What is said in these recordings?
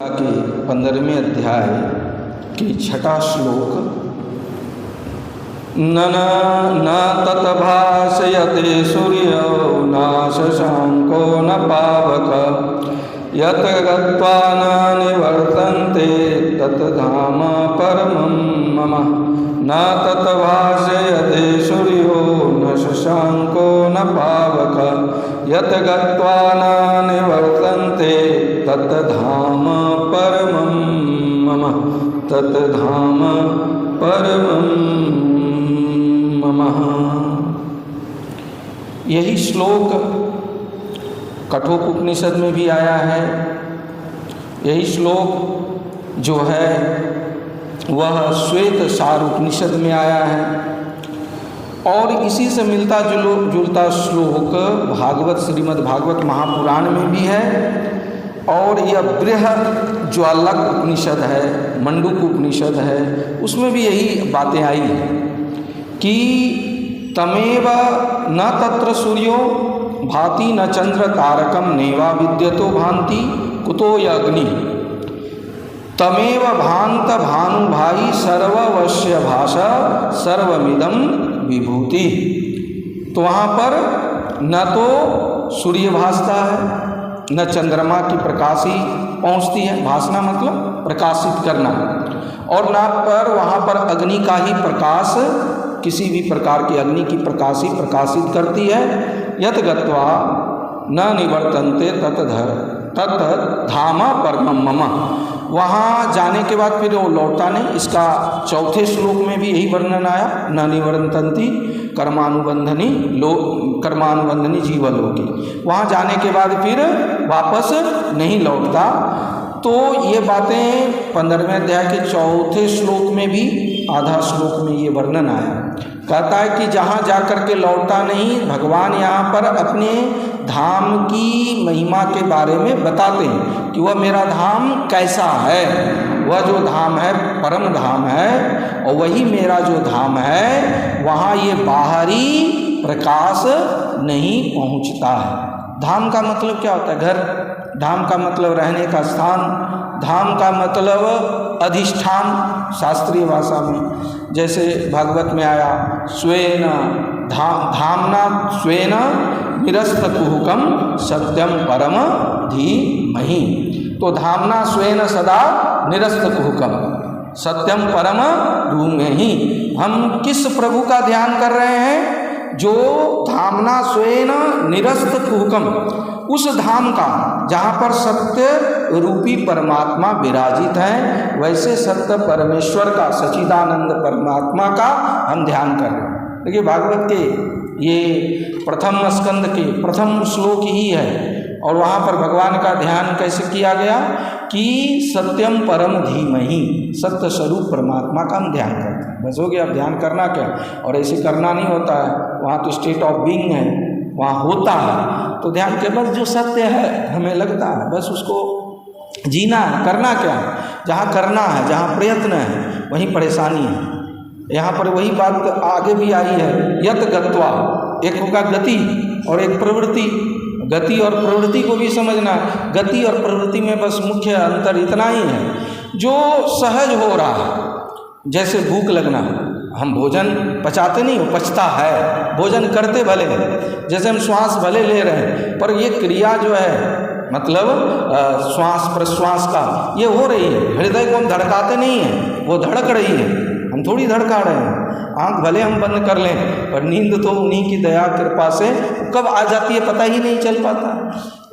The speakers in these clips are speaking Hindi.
के 15वें अध्याय के 6ठा श्लोक। न तद्भासयते सूर्यो न शशांको न पावक यत् गत्वा न निवर्तन्ते तत् धाम परमं मम। न तद्भासयते सूर्यो न शशांको न पावक यत् गत्वा न निवर्तन्ते तत् धाम परमं मम। तत् धाम परमं मम। यही श्लोक कठोपनिषद में भी आया है। यही श्लोक जो है वह श्वेत सार उपनिषद में आया है और इसी से मिलता जुलता श्लोक भागवत श्रीमद् भागवत महापुराण में भी है। और यह बृहज्वालक उपनिषद है, मंडूक उपनिषद है, उसमें भी यही बातें आई हैं कि तमेव न तत्र सूर्यो भाति न चंद्र तारकम नेवा विद्यतो भांति कुतो अग्नि तमेव भांत भानुभाई सर्ववश्य भाषा सर्वमिदं विभूति। तो वहाँ पर न तो सूर्य भासता है न चंद्रमा की प्रकाशी पहुँचती है, भासना मतलब प्रकाशित करना, और न पर वहाँ पर अग्नि का ही प्रकाश किसी भी प्रकार की अग्नि की प्रकाशित करती है। यत् गत्वा न निवर्तन्ते तत् धाम परमं मम। वहाँ जाने के बाद फिर वो लौटता नहीं। इसका चौथे श्लोक में भी यही वर्णन आया, न निवर्तन्ति कर्मानुबंधनी जीवलोकी। वहाँ जाने के बाद फिर वापस नहीं लौटता। तो ये बातें 15वें अध्याय के चौथे श्लोक में भी आधा श्लोक में ये वर्णन आया। कहता है कि जहाँ जा कर के लौटा नहीं, भगवान यहाँ पर अपने धाम की महिमा के बारे में बताते हैं कि वह मेरा धाम कैसा है। वह जो धाम है परम धाम है, और वही मेरा जो धाम है वहाँ ये बाहरी प्रकाश नहीं पहुँचता है। धाम का मतलब क्या होता है? घर। धाम का मतलब रहने का स्थान। धाम का मतलब अधिष्ठान शास्त्रीय भाषा में। जैसे भागवत में आया स्वेन धामना स्वेन निरस्तकुहुकम सत्यम परम धीमहि। तो धामना स्वेन सदा निरस्तकुहुकम सत्यम परम धीमहि। हम किस प्रभु का ध्यान कर रहे हैं? जो धामना स्वेन निरस्तकुहुकम, उस धाम का जहाँ पर सत्य रूपी परमात्मा विराजित है, वैसे सत्य परमेश्वर का, सच्चिदानंद परमात्मा का हम ध्यान कर रहे हैं। देखिए भागवत के ये प्रथम स्कंद के प्रथम श्लोक ही है, और वहाँ पर भगवान का ध्यान कैसे किया गया कि सत्यम परम धीमहि, सत्य स्वरूप परमात्मा का हम ध्यान करते हैं। बस हो गया। अब ध्यान करना क्या? और ऐसे करना नहीं होता है। वहाँ तो स्टेट ऑफ बीइंग है, वहाँ होता है। तो ध्यान के बस जो सत्य है हमें लगता है, बस उसको जीना है। करना क्या है? जहाँ करना है, जहाँ प्रयत्न है, वहीं परेशानी है। यहाँ पर वही बात आगे भी आई है। यत गत्वा, एक होगा गति और एक प्रवृत्ति। गति और प्रवृत्ति को भी समझना। गति और प्रवृत्ति में बस मुख्य अंतर इतना ही है, जो सहज हो रहा है। जैसे भूख लगना, हम भोजन पचाते नहीं, वो पचता है। भोजन करते भले हैं, जैसे हम श्वास भले ले रहे हैं, पर ये क्रिया जो है मतलब श्वास प्रश्वास का ये हो रही है। हृदय को हम धड़काते नहीं हैं, वो धड़क रही है, हम थोड़ी धड़का रहे हैं। आँख भले हम बंद कर लें, पर नींद तो उन्हीं की दया कृपा से कब आ जाती है पता ही नहीं चल पाता।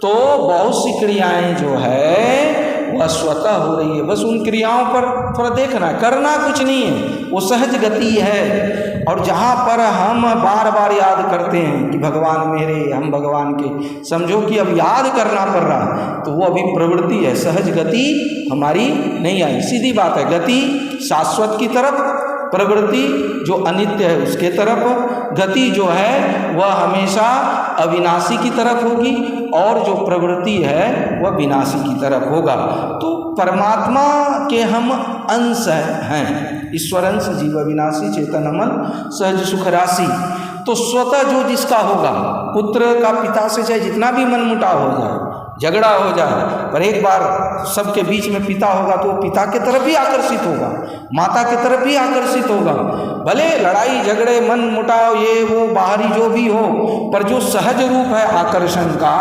तो बहुत सी क्रियाएं जो है वह स्वतः हो रही है। बस उन क्रियाओं पर थोड़ा देखना, करना कुछ नहीं है, वो सहज गति है। और जहाँ पर हम बार बार याद करते हैं कि भगवान मेरे, हम भगवान के, समझो कि अब याद करना पड़ रहा है, तो वो अभी प्रवृत्ति है, सहज गति हमारी नहीं आई। सीधी बात है, गति शाश्वत की तरफ, प्रवृत्ति जो अनित्य है उसके तरफ। गति जो है वह हमेशा अविनाशी की तरफ होगी, और जो प्रवृत्ति है वह विनाशी की तरफ होगा। तो परमात्मा के हम अंश हैं, ईश्वर अंश जीव अविनाशी चेतन अमल सहज सुख राशि। तो स्वतः जो जिसका होगा, पुत्र का पिता से चाहे जितना भी मनमुटाव हो जाए, झगड़ा हो जाए, पर एक बार सबके बीच में पिता होगा तो वो पिता की तरफ ही आकर्षित होगा, माता की तरफ ही आकर्षित होगा। भले लड़ाई झगड़े मन मुटाव ये वो बाहरी जो भी हो, पर जो सहज रूप है आकर्षण का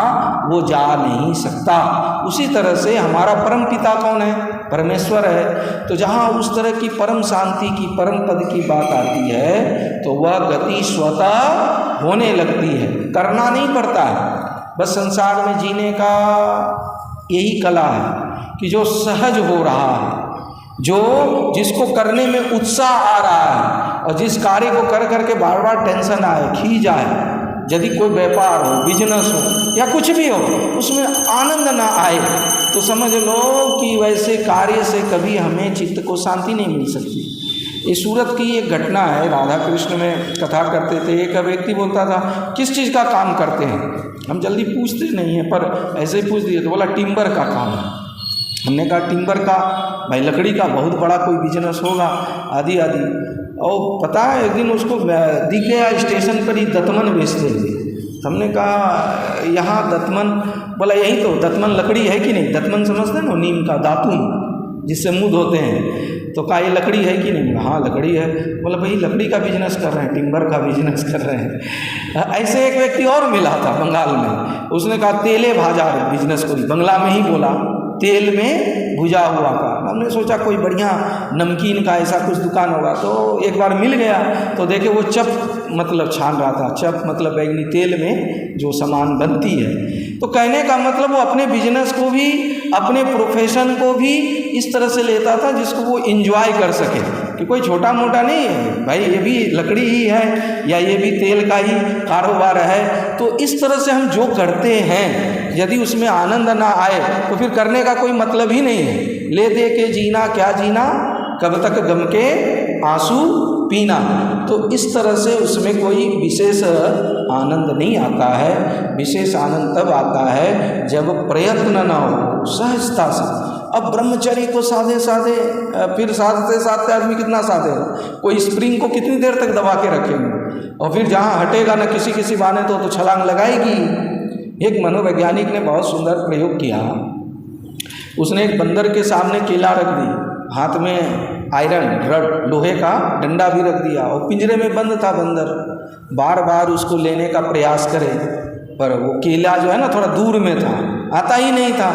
वो जा नहीं सकता। उसी तरह से हमारा परम पिता कौन है? परमेश्वर है। तो जहाँ उस तरह की परम शांति की परम पद की बात आती है तो वह गति स्वतः होने लगती है, करना नहीं पड़ता है। बस संसार में जीने का यही कला है कि जो सहज हो रहा है, जो जिसको करने में उत्साह आ रहा है, और जिस कार्य को कर करके बार बार टेंशन आए, खींच आए, यदि कोई व्यापार हो, बिजनेस हो या कुछ भी हो, उसमें आनंद ना आए तो समझ लो कि वैसे कार्य से कभी हमें चित्त को शांति नहीं मिल सकती। ये सूरत की एक घटना है, राधा कृष्ण में कथा करते थे। एक व्यक्ति बोलता था किस चीज़ का काम करते हैं? हम जल्दी पूछते नहीं हैं, पर ऐसे ही पूछ दिए तो बोला टिम्बर का काम है। हमने कहा टिम्बर का, भाई लकड़ी का बहुत बड़ा कोई बिजनेस होगा आदि आदि। और पता है एक दिन उसको दिख गया स्टेशन पर ही दतमन बेचते हुए। हमने कहा यहाँ दतमन, बोला यही तो दतमन लकड़ी है कि नहीं? दतमन समझते हैं ना, नीम का दातुन जिससे मुँह धोते हैं। तो कहा ये लकड़ी है कि नहीं? हाँ लकड़ी है। बोला भाई लकड़ी का बिजनेस कर रहे हैं, टिम्बर का बिजनेस कर रहे हैं। ऐसे एक व्यक्ति और मिला था बंगाल में, उसने कहा तेले भाजा बिजनेस को, बंगला में ही बोला, तेल में भुजा हुआ का। हमने सोचा कोई बढ़िया नमकीन का ऐसा कुछ दुकान होगा, तो एक बार मिल गया तो देखे वो चप मतलब छान रहा था। चप मतलब बैंगनी तेल में जो सामान बनती है। तो कहने का मतलब वो अपने बिजनेस को भी, अपने प्रोफेशन को भी इस तरह से लेता था जिसको वो एंजॉय कर सके, कि कोई छोटा मोटा नहीं है भाई, ये भी लकड़ी ही है या ये भी तेल का ही कारोबार है। तो इस तरह से हम जो करते हैं यदि उसमें आनंद ना आए तो फिर करने का कोई मतलब ही नहीं है। ले दे के जीना क्या जीना, कब तक गम के आंसू पीना। तो इस तरह से उसमें कोई विशेष आनंद नहीं आता है। विशेष आनंद तब आता है जब प्रयत्न ना हो, सहजता से। अब ब्रह्मचर्य को साधे साधे, फिर साधते साधते आदमी कितना साधेगा? कोई स्प्रिंग को कितनी देर तक दबा के रखेंगे, और फिर जहाँ हटेगा ना किसी किसी बहाने तो छलांग लगाएगी। एक मनोवैज्ञानिक ने बहुत सुंदर प्रयोग किया। उसने एक बंदर के सामने केला रख दी, हाथ में आयरन रड लोहे का डंडा भी रख दिया, और पिंजरे में बंद था बंदर। बार बार उसको लेने का प्रयास करे, पर वो केला जो है ना थोड़ा दूर में था, आता ही नहीं था।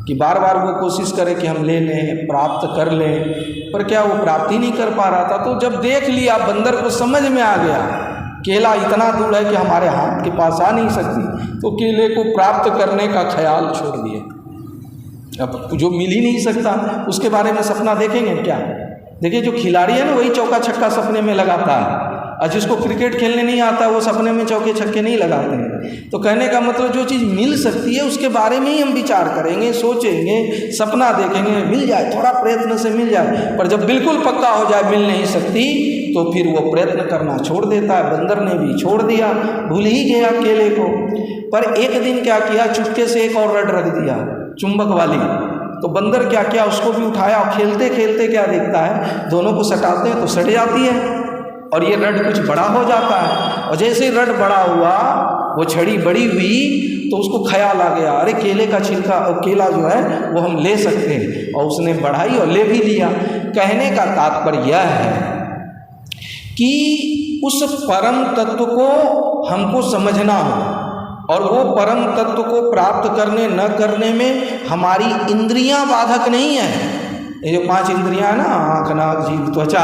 कि बार बार वो कोशिश करे कि हम ले लें, प्राप्त कर लें, पर क्या वो प्राप्त ही नहीं कर पा रहा था। तो जब देख लिया, बंदर को समझ में आ गया केला इतना दूर है कि हमारे हाथ के पास आ नहीं सकती, तो केले को प्राप्त करने का ख्याल छोड़ दिया। अब जो मिल ही नहीं सकता उसके बारे में सपना देखेंगे क्या? देखिए जो खिलाड़ी है ना वही चौका छक्का सपने में लगाता है, और जिसको क्रिकेट खेलने नहीं आता वो सपने में चौके छक्के नहीं लगाते हैं। तो कहने का मतलब जो चीज़ मिल सकती है उसके बारे में ही हम विचार करेंगे, सोचेंगे, सपना देखेंगे, मिल जाए, थोड़ा प्रयत्न से मिल जाए। पर जब बिल्कुल पक्का हो जाए मिल नहीं सकती तो फिर वो प्रयत्न करना छोड़ देता है। बंदर ने भी छोड़ दिया, भूल ही गया केले को। पर एक दिन क्या किया, चुपके से एक और रड रख दिया चुंबक वाली। तो बंदर क्या किया, उसको भी उठाया, और खेलते खेलते क्या देखता है, दोनों को सटाते हैं तो सट जाती है, और ये रड कुछ बड़ा हो जाता है। और जैसे ही रड बड़ा हुआ, वो छड़ी बड़ी हुई, तो उसको ख्याल आ गया, अरे केले का छिलका और केला जो है वो हम ले सकते हैं, और उसने बढ़ाई और ले भी लिया। कहने का तात्पर्य यह है कि उस परम तत्व को हमको समझना हो, और वो परम तत्व को प्राप्त करने न करने में हमारी इंद्रियां बाधक नहीं है। ये जो 5 इंद्रियां है ना, आँख नाक जीभ त्वचा,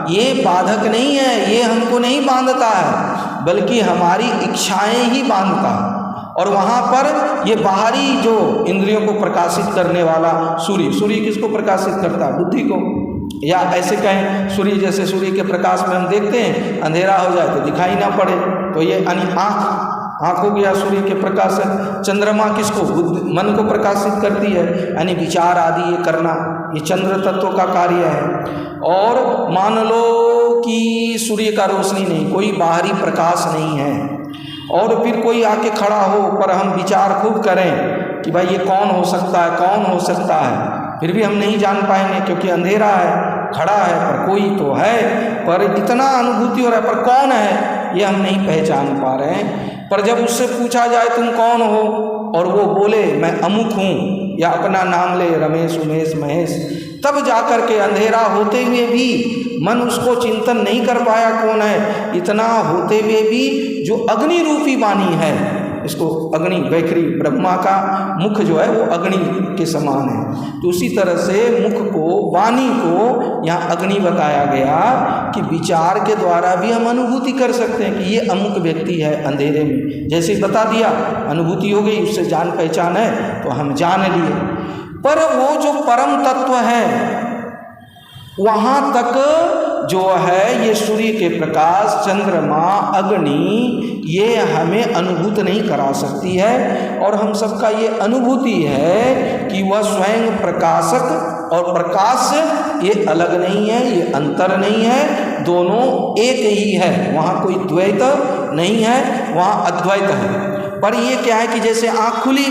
ये बाधक नहीं है, ये हमको नहीं बांधता है, बल्कि हमारी इच्छाएं ही बांधता है। और वहाँ पर ये बाहरी जो इंद्रियों को प्रकाशित करने वाला सूर्य, सूर्य किसको प्रकाशित करता है? बुद्धि को। या ऐसे कहें सूर्य, जैसे सूर्य के प्रकाश में हम देखते हैं अंधेरा हो जाए तो दिखाई ना पड़े, तो ये यानी आँख हो गया सूर्य के प्रकाश। चंद्रमा किसको? बुद्धि, मन को प्रकाशित करती है, यानी विचार आदि ये करना, ये चंद्र तत्व का कार्य है। और मान लो कि सूर्य का रोशनी नहीं, कोई बाहरी प्रकाश नहीं है, और फिर कोई आके खड़ा हो, पर हम विचार खूब करें कि भाई ये कौन हो सकता है, कौन हो सकता है, फिर भी हम नहीं जान पाएंगे क्योंकि अंधेरा है, खड़ा है पर कोई तो है, पर इतना अनुभूति हो रहा है, पर कौन है ये हम नहीं पहचान पा रहे हैं। पर जब उससे पूछा जाए तुम कौन हो, और वो बोले मैं अमुक हूँ, या अपना नाम ले रमेश उमेश महेश, तब जाकर के अंधेरा होते हुए भी मन उसको चिंतन नहीं कर पाया कौन है, इतना होते हुए भी जो अग्नि रूपी वाणी है, इसको अग्नि वैखरी ब्रह्मा का मुख जो है वो अग्नि के समान है, तो उसी तरह से मुख को वाणी को यहाँ अग्नि बताया गया कि विचार के द्वारा भी हम अनुभूति कर सकते हैं कि ये अमुक व्यक्ति है अंधेरे में, जैसे बता दिया अनुभूति हो गई, उससे जान पहचान है तो हम जान लिए। पर वो जो परम तत्व है वहाँ तक जो है ये सूर्य के प्रकाश, चंद्रमा, अग्नि ये हमें अनुभूत नहीं करा सकती है, और हम सबका ये अनुभूति है कि वह स्वयं प्रकाशक और प्रकाश ये अलग नहीं है, ये अंतर नहीं है, दोनों एक ही है, वहाँ कोई द्वैत नहीं है, वहाँ अद्वैत है। पर ये क्या है कि जैसे आँख खुली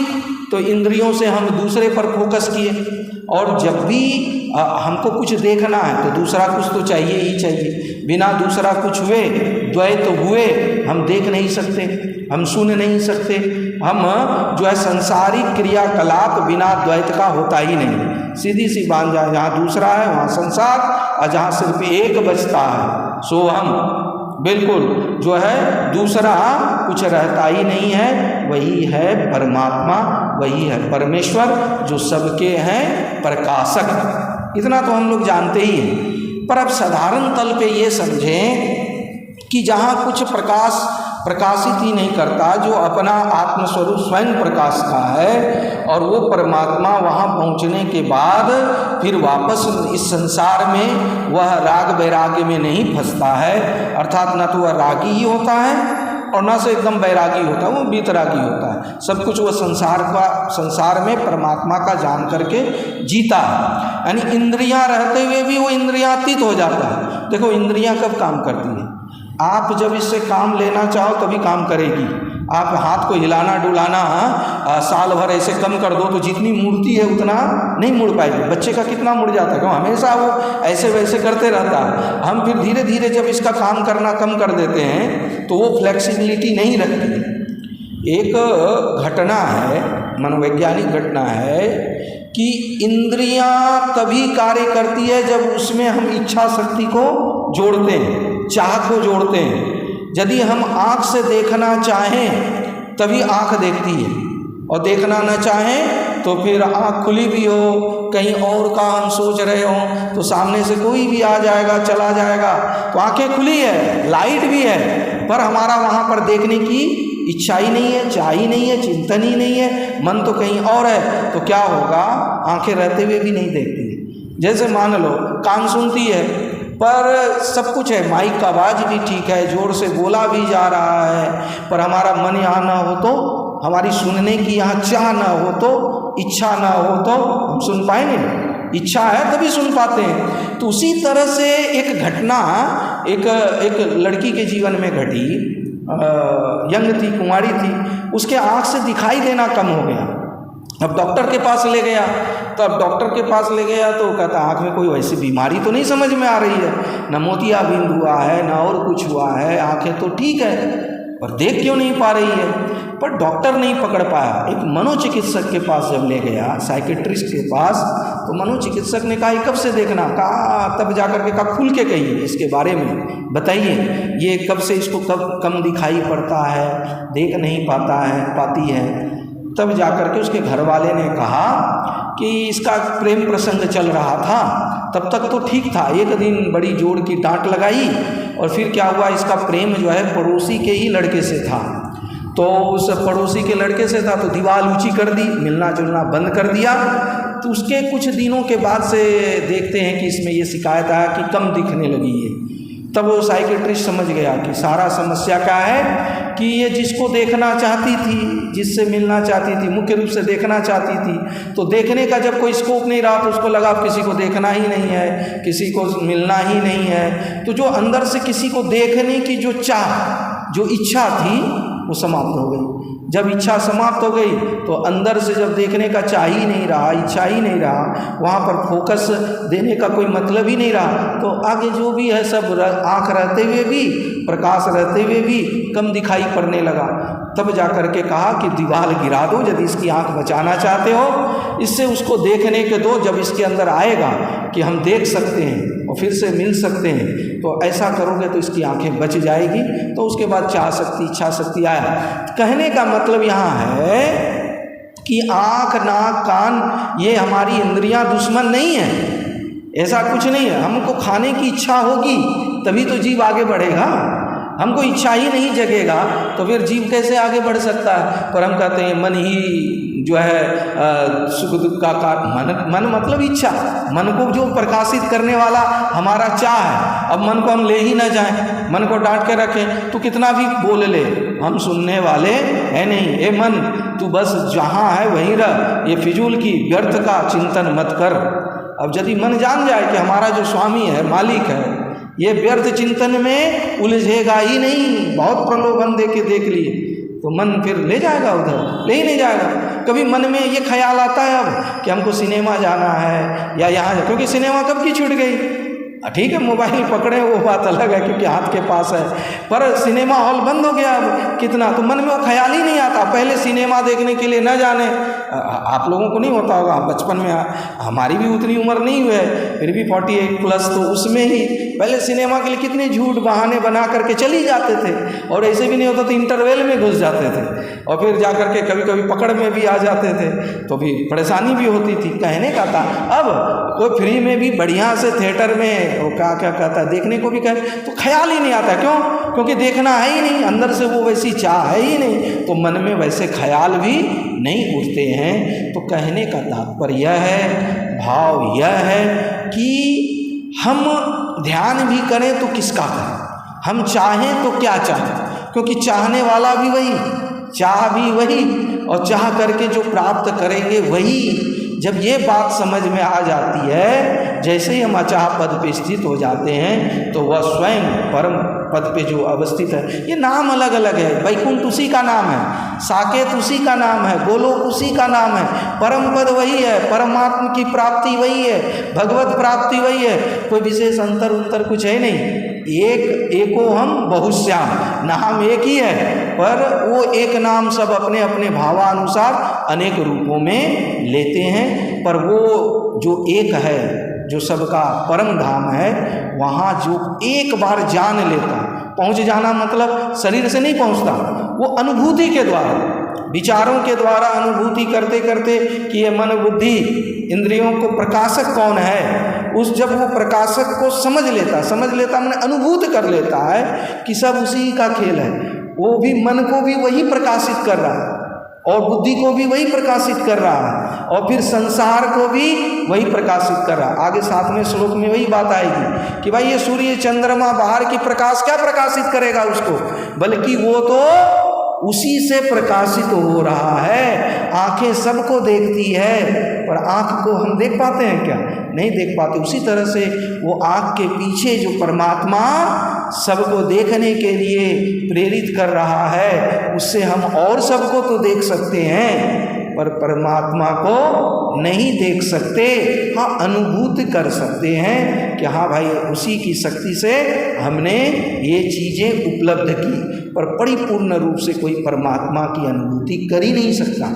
तो इंद्रियों से हम दूसरे पर फोकस किए, और जब भी हमको कुछ देखना है तो दूसरा कुछ तो चाहिए ही चाहिए, बिना दूसरा कुछ हुए द्वैत हुए हम देख नहीं सकते, हम सुन नहीं सकते, हम जो है संसारिक क्रियाकलाप बिना द्वैत का होता ही नहीं। सीधी सी बात, जहाँ दूसरा है वहाँ संसार, और जहाँ सिर्फ एक बचता है सो हम, बिल्कुल जो है दूसरा कुछ रहता ही नहीं है, वही है परमात्मा, वही है परमेश्वर जो सबके हैं प्रकाशक। इतना तो हम लोग जानते ही हैं। पर अब साधारण तल पे ये समझें कि जहाँ कुछ प्रकाशित ही नहीं करता, जो अपना आत्मस्वरूप स्वयं प्रकाश का है, और वो परमात्मा वहाँ पहुँचने के बाद फिर वापस इस संसार में वह राग वैराग्य में नहीं फंसता है, अर्थात न तो वह रागी ही होता है और न से एकदम वैरागी होता है, वो बीतरागी होता है। सब कुछ वो संसार में परमात्मा का जान करके जीता है, यानी इंद्रियां रहते हुए भी वो इंद्रियातीत हो जाता है। देखो इंद्रियां कब काम करती है, आप जब इससे काम लेना चाहो तभी काम करेगी। आप हाथ को हिलाना डुलाना साल भर ऐसे कम कर दो तो जितनी मुड़ती है उतना नहीं मुड़ पाएगी। बच्चे का कितना मुड़ जाता है, क्यों हमेशा वो ऐसे वैसे करते रहता है। हम फिर धीरे धीरे जब इसका काम करना कम कर देते हैं तो वो फ्लेक्सिबिलिटी नहीं रखती। एक घटना है, मनोवैज्ञानिक घटना है कि इंद्रियां तभी कार्य करती है जब उसमें हम इच्छा शक्ति को जोड़ते हैं, चाह को जोड़ते हैं। यदि हम आँख से देखना चाहें तभी आँख देखती है, और देखना न चाहें तो फिर आँख खुली भी हो, कहीं और का हम सोच रहे हों तो सामने से कोई भी आ जाएगा चला जाएगा, तो आँखें खुली है, लाइट भी है, पर हमारा वहाँ पर देखने की इच्छा ही नहीं है, चाह ही नहीं है, चिंतन ही नहीं है, मन तो कहीं और है। तो क्या होगा, आँखें रहते हुए भी नहीं देखती है। जैसे मान लो कान सुनती है पर सब कुछ है, माइक का आवाज़ भी ठीक है, ज़ोर से बोला भी जा रहा है, पर हमारा मन यहाँ ना हो तो, हमारी सुनने की यहाँ चाह ना हो तो, इच्छा ना हो तो हम सुन पाएंगे। इच्छा है तभी सुन पाते हैं। तो उसी तरह से एक घटना एक लड़की के जीवन में घटी, यंग थी, कुंवारी थी, उसके आँख से दिखाई देना कम हो गया। अब डॉक्टर के पास ले गया, तो अब डॉक्टर के पास ले गया तो कहता आँख में कोई वैसी बीमारी तो नहीं समझ में आ रही है, न मोतियाबिंद हुआ है न और कुछ हुआ है, आँखें तो ठीक है, पर देख क्यों नहीं पा रही है। पर डॉक्टर नहीं पकड़ पाया। एक मनोचिकित्सक के पास जब ले गया, साइकेट्रिस्ट के पास, तो मनोचिकित्सक ने कहा कब से देखना, कहा तब जाकर के कहा खुल के कहिए इसके बारे में बताइए, ये कब से इसको कब कम दिखाई पड़ता है, देख नहीं पाती है। तब जाकर के उसके घर वाले ने कहा कि इसका प्रेम प्रसंग चल रहा था, तब तक तो ठीक था, एक दिन बड़ी जोर की डांट लगाई और फिर क्या हुआ, इसका प्रेम जो है पड़ोसी के ही लड़के से था। तो उस पड़ोसी के लड़के से था तो दीवार ऊंची कर दी, मिलना जुलना बंद कर दिया। तो उसके कुछ दिनों के बाद से देखते हैं कि इसमें ये शिकायत आया कि कम दिखने लगी है। तब वो साइकेट्रिस्ट समझ गया कि सारा समस्या क्या है कि ये जिसको देखना चाहती थी, जिससे मिलना चाहती थी, मुख्य रूप से देखना चाहती थी, तो देखने का जब कोई स्कोप नहीं रहा तो उसको लगा किसी को देखना ही नहीं है, किसी को मिलना ही नहीं है। तो जो अंदर से किसी को देखने की जो चाह, जो इच्छा थी, वो समाप्त हो गई। जब इच्छा समाप्त हो गई तो अंदर से जब देखने का चाह ही नहीं रहा, इच्छा ही नहीं रहा, वहाँ पर फोकस देने का कोई मतलब ही नहीं रहा, तो आगे जो भी है सब आँख रहते हुए भी, प्रकाश रहते हुए भी कम दिखाई पड़ने लगा। तब जाकर के कहा कि दीवार गिरा दो यदि इसकी आंख बचाना चाहते हो, इससे उसको देखने के दो, जब इसके अंदर आएगा कि हम देख सकते हैं और फिर से मिल सकते हैं, तो ऐसा करोगे तो इसकी आंखें बच जाएगी। तो उसके बाद चाह शक्ति इच्छा शक्ति आया। कहने का मतलब यहाँ है कि आँख नाक कान ये हमारी इंद्रियां दुश्मन नहीं है, ऐसा कुछ नहीं है। हमको खाने की इच्छा होगी तभी तो जीव आगे बढ़ेगा, हमको इच्छा ही नहीं जगेगा तो फिर जीव कैसे आगे बढ़ सकता है। पर हम कहते हैं मन ही जो है सुख दुख का कारण। मन मतलब इच्छा, मन को जो प्रकाशित करने वाला हमारा चाह है। अब मन को हम ले ही ना जाएं, मन को डांट के रखें तो कितना भी बोल ले, हम सुनने वाले है नहीं। ए मन तू बस जहाँ है वहीं रह, ये फिजूल की व्यर्थ का चिंतन मत कर। अब यदि मन जान जाए कि हमारा जो स्वामी है, मालिक है, ये व्यर्थ चिंतन में उलझेगा ही नहीं, बहुत प्रलोभन दे के देख लिए, तो मन फिर ले जाएगा उधर, ले ही नहीं जाएगा। कभी मन में ये ख्याल आता है अब कि हमको सिनेमा जाना है या यहाँ, क्योंकि सिनेमा कब की छूट गई। ठीक है मोबाइल पकड़े वो बात अलग है क्योंकि हाथ के पास है, पर सिनेमा हॉल बंद हो गया अब कितना, तो मन में वो ख्याल ही नहीं आता। पहले सिनेमा देखने के लिए न जाने, आप लोगों को नहीं होता होगा, बचपन में हमारी भी उतनी उम्र नहीं हुई है फिर भी 48 प्लस, तो उसमें ही पहले सिनेमा के लिए कितने झूठ बहाने बना करके चली जाते थे, और ऐसे भी नहीं होता तो इंटरवल में घुस जाते थे और फिर जा करके कभी कभी पकड़ में भी आ जाते थे, तो भी परेशानी भी होती थी। कहने का था अब कोई फ्री में भी बढ़िया से थिएटर में वो क्या कहता है देखने को भी कहे तो ख्याल ही नहीं आता। क्यों? क्योंकि देखना है ही नहीं, अंदर से वो वैसी चाह है ही नहीं, तो मन में वैसे ख्याल भी नहीं उठते हैं। तो कहने का तात्पर्य यह है, भाव यह है कि हम ध्यान भी करें तो किसका करें, हम चाहें तो क्या चाहें, क्योंकि चाहने वाला भी वही, चाह भी वही, और चाह करके जो प्राप्त करेंगे वही। जब ये बात समझ में आ जाती है, जैसे ही हम अचाह पद पे स्थित हो जाते हैं तो वह स्वयं परम पद पे जो अवस्थित है, ये नाम अलग अलग है, वैकुंठ उसी का नाम है, साकेत उसी का नाम है, गोलोक उसी का नाम है, परम पद वही है, परमात्मा की प्राप्ति वही है, भगवत प्राप्ति वही है, कोई विशेष अंतर उत्तर कुछ है नहीं। एको हम बहुश्याम, नाम एक ही है, पर वो एक नाम सब अपने अपने भावानुसार अनेक रूपों में लेते हैं, पर वो जो एक है, जो सबका परम धाम है, वहाँ जो एक बार जान लेता, पहुँच जाना मतलब शरीर से नहीं पहुँचता, वो अनुभूति के द्वारा, विचारों के द्वारा अनुभूति करते करते कि ये मन बुद्धि इंद्रियों को प्रकाशक कौन है, उस जब वो प्रकाशक को समझ लेता मैंने अनुभूत कर लेता है कि सब उसी का खेल है, वो भी मन को भी वही प्रकाशित कर रहा है और बुद्धि को भी वही प्रकाशित कर रहा है और फिर संसार को भी वही प्रकाशित कर रहा है। आगे 7वें श्लोक में वही बात आएगी कि भाई ये सूर्य चंद्रमा बाहर की प्रकाश क्या प्रकाशित करेगा उसको, बल्कि वो तो उसी से प्रकाशित हो रहा है। आंखें सबको देखती है पर आंख को हम देख पाते हैं क्या? नहीं देख पाते। उसी तरह से वो आंख के पीछे जो परमात्मा सबको देखने के लिए प्रेरित कर रहा है, उससे हम और सबको तो देख सकते हैं पर परमात्मा को नहीं देख सकते। हाँ, अनुभूत कर सकते हैं कि हाँ भाई उसी की शक्ति से हमने ये चीज़ें उपलब्ध की, पर परिपूर्ण रूप से कोई परमात्मा की अनुभूति कर ही नहीं सकता,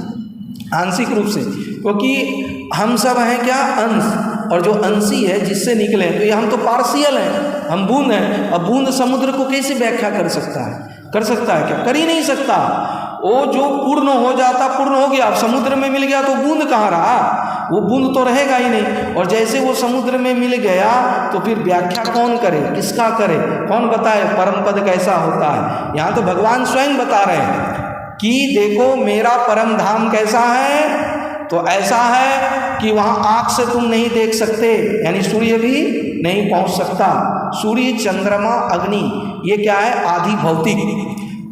आंशिक रूप से, क्योंकि हम सब हैं क्या? अंश, और जो अंशी है जिससे निकले, तो ये हम तो पार्शियल हैं, हम बूंद हैं। अब बूंद समुद्र को कैसे व्याख्या कर सकता है? कर सकता है क्या? कर ही नहीं सकता। वो जो पूर्ण हो जाता, पूर्ण हो गया, अब समुद्र में मिल गया तो बूंद कहाँ रहा? वो बूंद तो रहेगा ही नहीं। और जैसे वो समुद्र में मिल गया तो फिर व्याख्या कौन करे, किसका करे, कौन बताए परम पद कैसा होता है? यहाँ तो भगवान स्वयं बता रहे हैं कि देखो मेरा परम धाम कैसा है, तो ऐसा है कि वहाँ आँख से तुम नहीं देख सकते, यानी सूर्य भी नहीं पहुँच सकता। सूर्य चंद्रमा अग्नि ये क्या है? आदि भौतिक,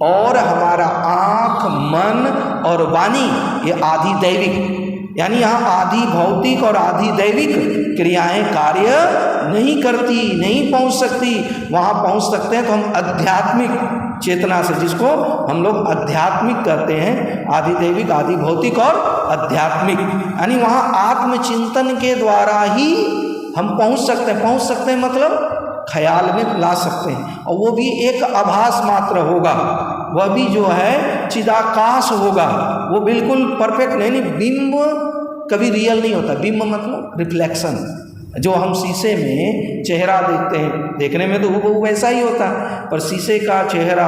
और हमारा आँख मन और वाणी ये आदि दैविक, यानी यहाँ आदि भौतिक और आदि दैविक क्रियाएं कार्य नहीं करती, नहीं पहुँच सकती। वहाँ पहुँच सकते हैं तो हम आध्यात्मिक चेतना से, जिसको हम लोग आध्यात्मिक कहते हैं, आदि दैविक, आदि भौतिक और आध्यात्मिक, यानी वहाँ आत्मचिंतन के द्वारा ही हम पहुँच सकते हैं। पहुँच सकते हैं मतलब ख्याल में ला सकते हैं, और वो भी एक आभास मात्र होगा, वह भी जो है चिदाकाश होगा, वो बिल्कुल परफेक्ट नहीं। बिंब कभी रियल नहीं होता। बिंब मतलब रिफ्लेक्शन, जो हम शीशे में चेहरा देखते हैं, देखने में तो वो वैसा ही होता है, पर शीशे का चेहरा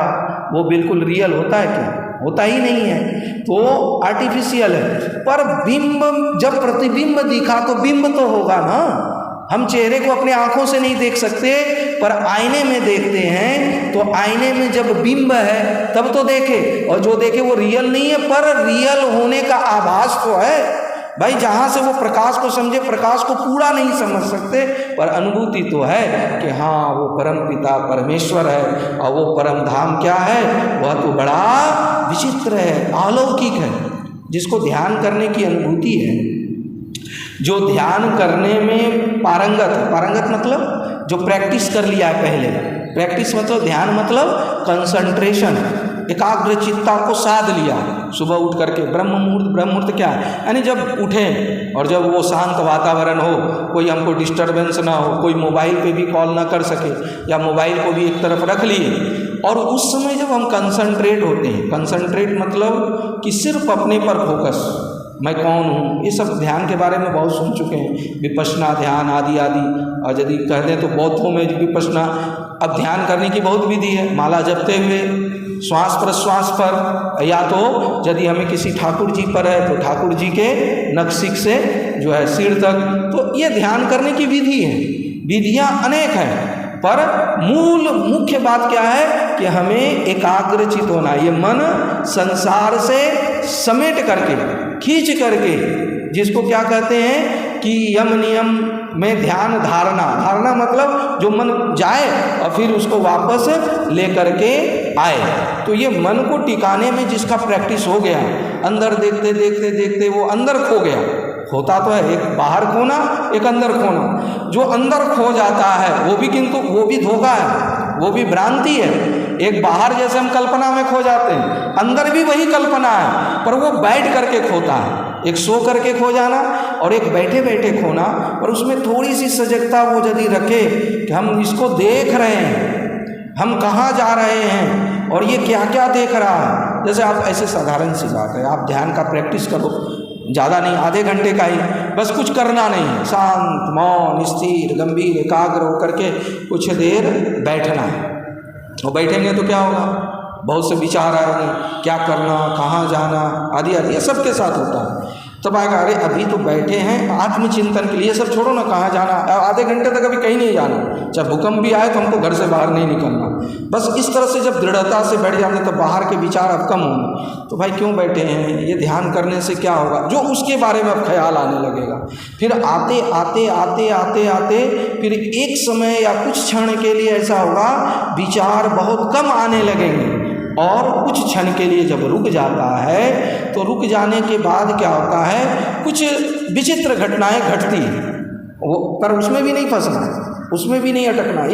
वो बिल्कुल रियल होता है क्या? होता ही नहीं है, तो आर्टिफिशियल है। पर बिंब, जब प्रतिबिंब दिखा तो बिंब तो होगा ना। हम चेहरे को अपने आंखों से नहीं देख सकते, पर आईने में देखते हैं, तो आईने में जब बिंब है तब तो देखे, और जो देखे वो रियल नहीं है, पर रियल होने का आभास तो है भाई। जहाँ से वो प्रकाश को समझे, प्रकाश को पूरा नहीं समझ सकते, पर अनुभूति तो है कि हाँ वो परम पिता परमेश्वर है, और वो परम धाम क्या है, वह तो बड़ा विचित्र है, अलौकिक है, जिसको ध्यान करने की अनुभूति है, जो ध्यान करने में पारंगत है। पारंगत मतलब जो प्रैक्टिस कर लिया है पहले। प्रैक्टिस मतलब ध्यान मतलब कंसंट्रेशन, एकाग्र चित्ता को साध लिया। सुबह उठ करके ब्रह्म मुहूर्त क्या है, यानी जब उठें और जब वो शांत वातावरण हो, कोई हमको डिस्टर्बेंस ना हो, कोई मोबाइल पे भी कॉल ना कर सके, या मोबाइल को भी एक तरफ रख लिए, और उस समय जब हम कंसंट्रेट होते हैं, कंसंट्रेट मतलब कि सिर्फ अपने पर फोकस, मैं कौन हूँ, ये सब ध्यान के बारे में बहुत सुन चुके हैं, विपश्यना ध्यान आदि आदि। और यदि कह दें तो बौद्धों में विपश्यना, अब ध्यान करने की बहुत विधि है, माला जपते हुए श्वास प्रश्वास पर, या तो यदि हमें किसी ठाकुर जी पर है तो ठाकुर जी के नखशिख से जो है सिर तक, तो ये ध्यान करने की विधि है। विधियाँ अनेक हैं, पर मुख्य बात क्या है कि हमें एकाग्रचित होना। ये मन संसार से समेट करके, खींच करके, जिसको क्या कहते हैं कि यम नियम में ध्यान धारणा। धारणा मतलब जो मन जाए और फिर उसको वापस ले करके आए। तो ये मन को टिकाने में जिसका प्रैक्टिस हो गया, अंदर देखते देखते देखते वो अंदर खो गया। होता तो है एक बाहर खोना, एक अंदर खोना। जो अंदर खो जाता है वो भी, किंतु वो भी धोखा है, वो भी भ्रांति है। एक बाहर जैसे हम कल्पना में खो जाते हैं, अंदर भी वही कल्पना है, पर वो बैठ करके खोता है। एक सो करके खो जाना और एक बैठे बैठे खोना, और उसमें थोड़ी सी सजगता वो यदि रखे कि हम इसको देख रहे हैं, हम कहाँ जा रहे हैं और ये क्या क्या देख रहा है। जैसे आप, ऐसे साधारण सी बात है, आप ध्यान का प्रैक्टिस करो, ज़्यादा नहीं, आधे घंटे का ही, बस कुछ करना नहीं है, शांत मौन स्थिर गंभीर एकाग्र होकर के कुछ देर बैठना है। और बैठेंगे तो क्या होगा, बहुत से विचार आएंगे, क्या करना, कहाँ जाना आदि आदि, ये सबके साथ होता है। तब आएगा, अरे अभी तो बैठे हैं आत्मचिंतन के लिए, सब छोड़ो ना, कहाँ जाना, आधे घंटे तक अभी कहीं नहीं जाना, चाहे भूकंप भी आए तो हमको घर से बाहर नहीं निकलना। बस इस तरह से जब दृढ़ता से बैठ जाते तो बाहर के विचार अब कम होंगे। तो भाई क्यों बैठे हैं, ये ध्यान करने से क्या होगा, जो उसके बारे में अब ख्याल आने लगेगा। फिर आते आते आते आते आते फिर एक समय या कुछ क्षण के लिए ऐसा होगा, विचार बहुत कम आने लगेंगे, और कुछ क्षण के लिए जब रुक जाता है, तो रुक जाने के बाद क्या होता है, कुछ विचित्र घटनाएं घटती हैं, वो पर उसमें भी नहीं फंसना, उसमें भी नहीं अटकना।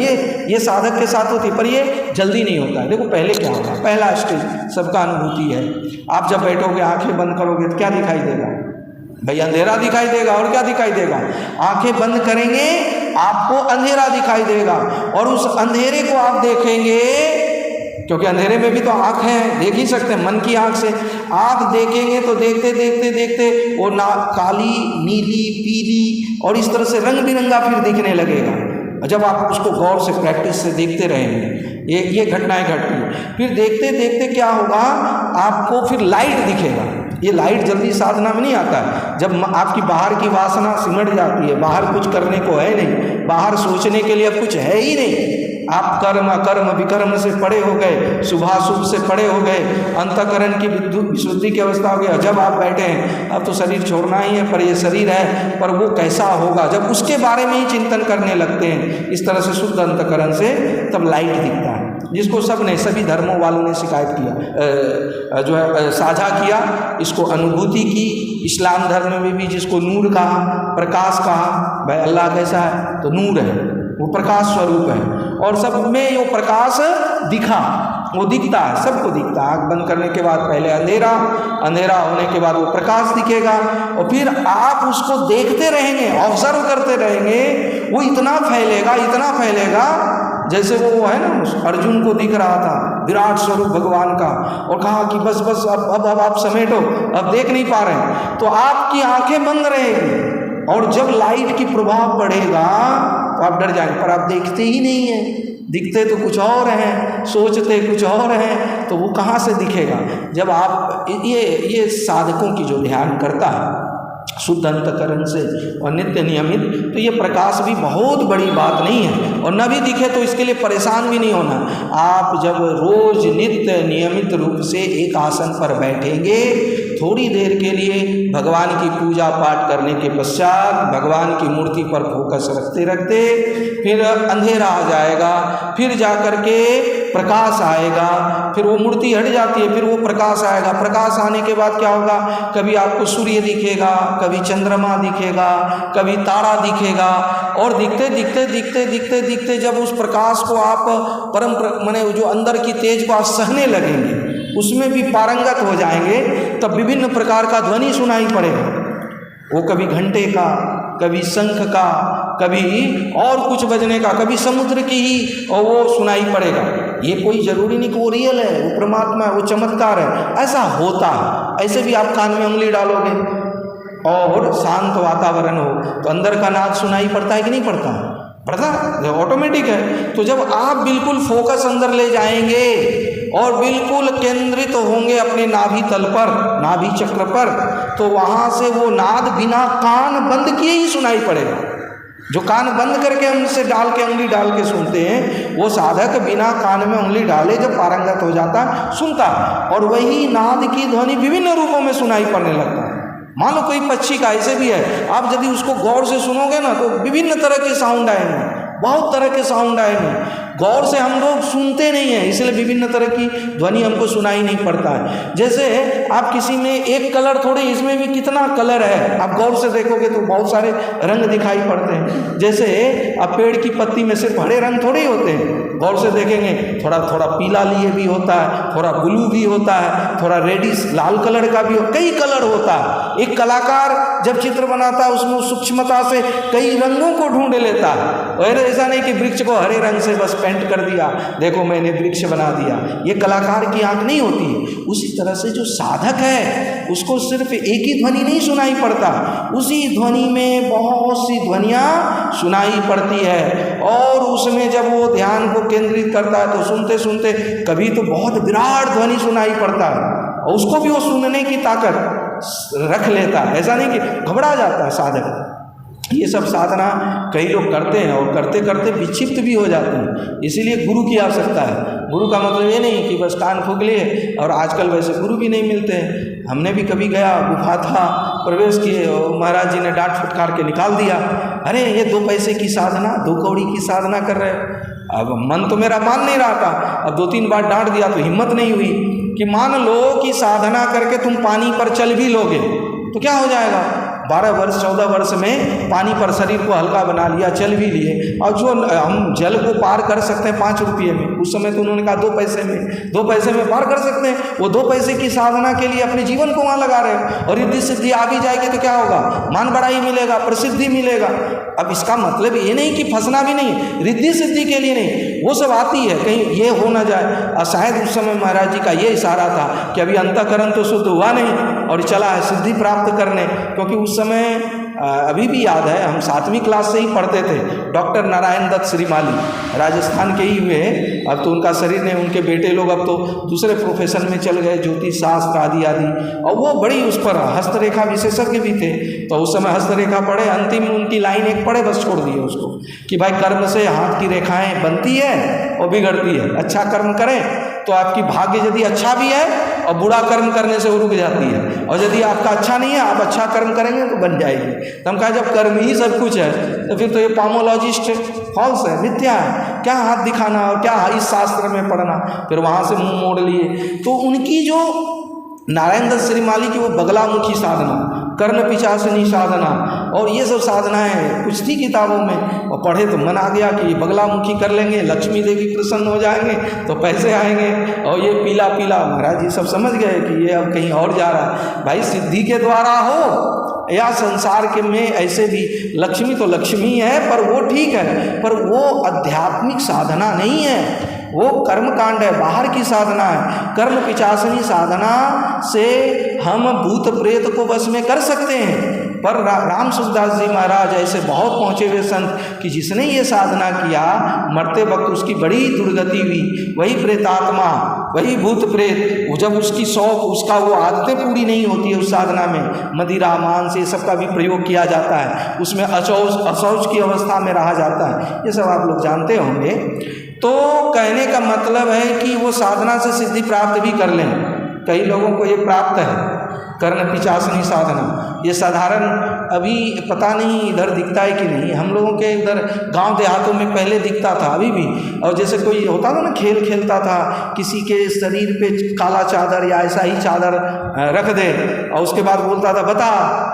ये साधक के साथ होती है, पर ये जल्दी नहीं होता है। देखो पहले क्या होगा, पहला स्टेज सबका अनुभूति है। आप जब बैठोगे, आंखें बंद करोगे तो क्या दिखाई देगा भाई, अंधेरा दिखाई देगा। और क्या दिखाई देगा, आंखें बंद करेंगे आपको अंधेरा दिखाई देगा, और उस अंधेरे को आप देखेंगे, क्योंकि अंधेरे में भी तो आँख है, देख ही सकते हैं, मन की आँख से आप देखेंगे तो देखते देखते देखते वो ना काली नीली पीली और इस तरह से रंग बिरंगा फिर दिखने लगेगा। जब आप उसको गौर से प्रैक्टिस से देखते रहेंगे, ये घटनाएं घटती हैं। फिर देखते देखते क्या होगा, आपको फिर लाइट दिखेगा। ये लाइट जल्दी साधना में नहीं आता है, जब आपकी बाहर की वासना सिमट जाती है, बाहर कुछ करने को है नहीं, बाहर सोचने के लिए अब कुछ है ही नहीं, आप कर्म अकर्म विकर्म से पड़े हो गए, शुभाशुभ से पड़े हो गए, अंतःकरण की विशुद्धि की अवस्था हो गया। जब आप बैठे हैं, अब तो शरीर छोड़ना ही है, पर ये शरीर है, पर वो कैसा होगा, जब उसके बारे में ही चिंतन करने लगते हैं इस तरह से शुद्ध अंतःकरण से, तब लाइट दिखता है, जिसको सभी धर्मों वालों ने शिकायत किया, जो है साझा किया, इसको अनुभूति की। इस्लाम धर्म में भी जिसको नूर कहा, प्रकाश कहा, भाई अल्लाह कैसा है, तो नूर है, वो प्रकाश स्वरूप है, और सब में वो प्रकाश दिखा, वो दिखता है, सबको दिखता है। आँख बंद करने के बाद पहले अंधेरा, अंधेरा होने के बाद वो प्रकाश दिखेगा, और फिर आप उसको देखते रहेंगे, ऑब्जर्व करते रहेंगे, वो इतना फैलेगा जैसे वो है ना, अर्जुन को दिख रहा था विराट स्वरूप भगवान का, और कहा कि बस बस अब आप समेटो, अब देख नहीं पा रहे हैं, तो आपकी आंखें बंद रहेगी, और जब लाइट की प्रभाव पड़ेगा तो आप डर जाएंगे, पर आप देखते ही नहीं हैं, दिखते तो कुछ और हैं, सोचते कुछ और हैं, तो वो कहाँ से दिखेगा। जब आप ये साधकों की जो ध्यान करता है शुद्ध अंतकरण से और नित्य नियमित, तो ये प्रकाश भी बहुत बड़ी बात नहीं है, और न भी दिखे तो इसके लिए परेशान भी नहीं होना। आप जब रोज नित्य नियमित रूप से एक आसन पर बैठेंगे, थोड़ी देर के लिए भगवान की पूजा पाठ करने के पश्चात भगवान की मूर्ति पर फोकस रखते रखते फिर अंधेरा आ जाएगा, फिर जा कर के प्रकाश आएगा, फिर वो मूर्ति हट जाती है, फिर वो प्रकाश आएगा। प्रकाश आने के बाद क्या होगा, कभी आपको सूर्य दिखेगा, कभी चंद्रमा दिखेगा, कभी तारा दिखेगा, और दिखते दिखते दिखते दिखते दिखते जब उस प्रकाश को आप माने जो अंदर की तेज को आप सहने लगेंगे, उसमें भी पारंगत हो जाएंगे, तब विभिन्न प्रकार का ध्वनि सुनाई पड़ेगा। वो कभी घंटे का, कभी शंख का, कभी और कुछ बजने का, कभी समुद्र की ही और वो सुनाई पड़ेगा। ये कोई ज़रूरी नहीं कि वो रियल है, वो परमात्मा है, वो चमत्कार है, ऐसा होता है। ऐसे भी आप कान में उंगली डालोगे और शांत वातावरण हो तो अंदर का नाद सुनाई पड़ता है कि नहीं पड़ता? पड़ता, ऑटोमेटिक है। तो जब आप बिल्कुल फोकस अंदर ले जाएंगे और बिल्कुल केंद्रित होंगे अपने नाभि तल पर, नाभि चक्र पर, तो वहाँ से वो नाद बिना कान बंद किए ही सुनाई पड़ेगा। जो कान बंद करके हमसे डाल के उंगली डाल के सुनते हैं, वो साधक बिना कान में उंगली डाले जब पारंगत हो जाता सुनता, और वही नाद की ध्वनि विभिन्न रूपों में सुनाई पड़ने लगता है। मान लो कोई पक्षी का ऐसे भी है, आप यदि उसको गौर से सुनोगे ना तो विभिन्न तरह के साउंड आएंगे, बहुत तरह के साउंड आएंगे। गौर से हम लोग सुनते नहीं हैं, इसलिए विभिन्न तरह की ध्वनि हमको सुनाई नहीं पड़ता है। जैसे आप किसी में एक कलर थोड़े, इसमें भी कितना कलर है, आप गौर से देखोगे तो बहुत सारे रंग दिखाई पड़ते हैं। जैसे आप पेड़ की पत्ती में सिर्फ हरे रंग थोड़े ही होते हैं, गौर से देखेंगे थोड़ा थोड़ा पीला लिए भी होता है, थोड़ा ब्लू भी होता है, थोड़ा रेडिश लाल कलर का भी कई कलर होता है। एक कलाकार जब चित्र बनाता है उसमें सूक्ष्मता से कई रंगों को ढूंढ लेता है। और ऐसा नहीं कि वृक्ष को हरे रंग से बस पेंट कर दिया, देखो मैंने वृक्ष बना दिया, ये कलाकार की आंख नहीं होती। उसी तरह से जो साधक है उसको सिर्फ एक ही ध्वनि नहीं सुनाई पड़ता, उसी ध्वनि में बहुत सी ध्वनियाँ सुनाई पड़ती है, और उसमें जब वो ध्यान को केंद्रित करता है तो सुनते सुनते कभी तो बहुत विराट ध्वनि सुनाई पड़ता है, और उसको भी वो सुनने की ताकत रख लेता है। ऐसा नहीं कि घबरा जाता है साधक। ये सब साधना कई लोग करते हैं और करते करते विक्षिप्त भी हो जाते हैं, इसीलिए गुरु की आवश्यकता है। गुरु का मतलब ये नहीं कि बस कान फूंक लिए, और आजकल वैसे गुरु भी नहीं मिलते हैं। हमने भी कभी गया, गुफा था, प्रवेश किए और महाराज जी ने डांट फटकार के निकाल दिया, अरे ये 2 पैसे की साधना, 2 कौड़ी की साधना कर रहे हो। अब मन तो मेरा मान नहीं रहा था, अब 2-3 बार डांट दिया तो हिम्मत नहीं हुई कि मान लो कि साधना करके तुम पानी पर चल भी लोगे तो क्या हो जाएगा। 12 वर्ष 14 वर्ष में पानी पर शरीर को हल्का बना लिया, चल भी लिए, और जो हम जल को पार कर सकते हैं 5 रुपये में, उस समय तो उन्होंने कहा 2 पैसे में, 2 पैसे में पार कर सकते हैं। वो 2 पैसे की साधना के लिए अपने जीवन को वहाँ लगा रहे हैं, और रिद्धि सिद्धि आ भी जाएगी तो क्या होगा, मान बढ़ाई मिलेगा, प्रसिद्धि मिलेगा। अब इसका मतलब ये नहीं कि फंसना भी नहीं, रिद्धि सिद्धि के लिए नहीं, वो सब आती है, कहीं ये हो ना जाए। और शायद उस समय महाराज जी का ये इशारा था कि अभी अंतःकरण तो शुद्ध हुआ नहीं और चला है सिद्धि प्राप्त करने, क्योंकि उस समय अभी भी याद है, हम 7वीं क्लास से ही पढ़ते थे। डॉक्टर नारायण दत्त श्रीमाली राजस्थान के ही हुए, अब तो उनका शरीर ने, उनके बेटे लोग अब तो दूसरे प्रोफेशन में चल गए, ज्योतिष शास्त्र आदि आदि, और वो बड़ी उस पर हस्तरेखा विशेषज्ञ भी थे। तो उस समय हस्तरेखा पढ़े, अंतिम उनकी लाइन एक पढ़े, बस छोड़ दिए उसको कि भाई कर्म से हाथ की रेखाएं बनती है और बिगड़ती है, अच्छा कर्म करें तो आपकी भाग्य यदि अच्छा भी है, और बुरा कर्म करने से वो रुक जाती है, और यदि आपका अच्छा नहीं है, आप अच्छा कर्म करेंगे तो बन जाएगी। तो हम कहा जब कर्म ही सब कुछ है तो फिर तो ये पामोलॉजिस्ट फॉल्स है, मिथ्या है, क्या हाथ दिखाना और क्या इस शास्त्र में पढ़ना। फिर वहाँ से मुंह मोड़ लिए। तो उनकी जो नारायण दत्त श्रीमाली की वो बगलामुखी साधना, कर्ण पिशाचिनी साधना, और ये सब साधनाएं कुछ थी किताबों में, और पढ़े तो मन आ गया कि ये बगलामुखी कर लेंगे, लक्ष्मी देवी प्रसन्न हो जाएंगे तो पैसे आएंगे, और ये पीला पीला, महाराज जी सब समझ गए कि ये अब कहीं और जा रहा है। भाई सिद्धि के द्वारा हो या संसार के में, ऐसे भी लक्ष्मी तो लक्ष्मी है, पर वो ठीक है, पर वो आध्यात्मिक साधना नहीं है। वो कर्म कांड है, बाहर की साधना है। कर्म पिचासनी साधना से हम भूत प्रेत को वश में कर सकते हैं, पर राम सुखदास जी महाराज ऐसे बहुत पहुँचे हुए संत कि जिसने ये साधना किया मरते वक्त उसकी बड़ी दुर्गति हुई। वही प्रेतात्मा, वही भूत प्रेत, वो जब उसकी शौक, उसका वो आदतें पूरी नहीं होती है उस साधना में, मदिरा मांस ये सब का भी प्रयोग किया जाता है, उसमें अशौच की अवस्था में रहा जाता है, ये सब आप लोग जानते होंगे। तो कहने का मतलब है कि वो साधना से सिद्धि प्राप्त भी कर लें। कई लोगों को ये प्राप्त है कर्ण पिचासनी साधना। ये साधारण अभी पता नहीं इधर दिखता है कि नहीं, हम लोगों के इधर गांव देहातों में पहले दिखता था, अभी भी। और जैसे कोई होता था ना, खेल खेलता था, किसी के शरीर पे काला चादर या ऐसा ही चादर रख दे और उसके बाद बोलता था बता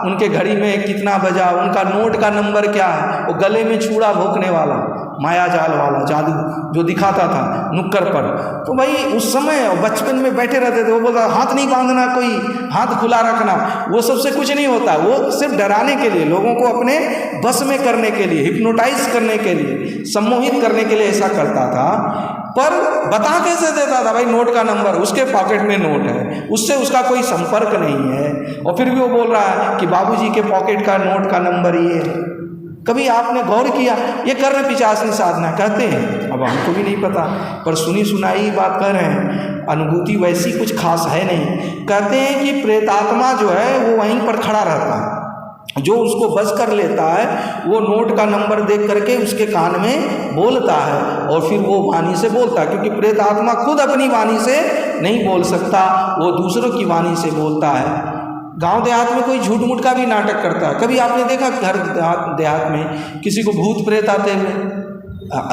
उनके घड़ी में कितना बजा, उनका नोट का नंबर क्या है। वो गले में चूड़ा भोंकने वाला, माया जाल वाला जादू जो दिखाता था नुक्कड़ पर। तो भाई उस समय बचपन में बैठे रहते थे, वो बोलता हाथ नहीं बांधना, कोई हाथ खुला रखना, वो सबसे कुछ नहीं होता, वो सिर्फ डराने के लिए, लोगों को अपने बस में करने के लिए, हिप्नोटाइज करने के लिए, सम्मोहित करने के लिए ऐसा करता था। पर बता कैसे देता था भाई नोट का नंबर, उसके पॉकेट में नोट है, उससे उसका कोई संपर्क नहीं है, और फिर भी वो बोल रहा है कि बाबूजी के पॉकेट का नोट का नंबर ये है। कभी आपने गौर किया? ये कर्ण पिचासनी साधना कहते हैं, अब हमको भी नहीं पता, पर सुनी सुनाई बात कर रहे हैं, अनुभूति वैसी कुछ खास है नहीं। कहते हैं कि प्रेतात्मा जो है वो वहीं पर खड़ा रहता है, जो उसको बस कर लेता है वो नोट का नंबर देख करके उसके कान में बोलता है और फिर वो वाणी से बोलता है, क्योंकि प्रेतात्मा खुद अपनी वाणी से नहीं बोल सकता, वो दूसरों की वाणी से बोलता है। गांव देहात में कोई झूठ मूठ का भी नाटक करता है। कभी आपने देखा घर देहात में किसी को भूत प्रेत आते हुए?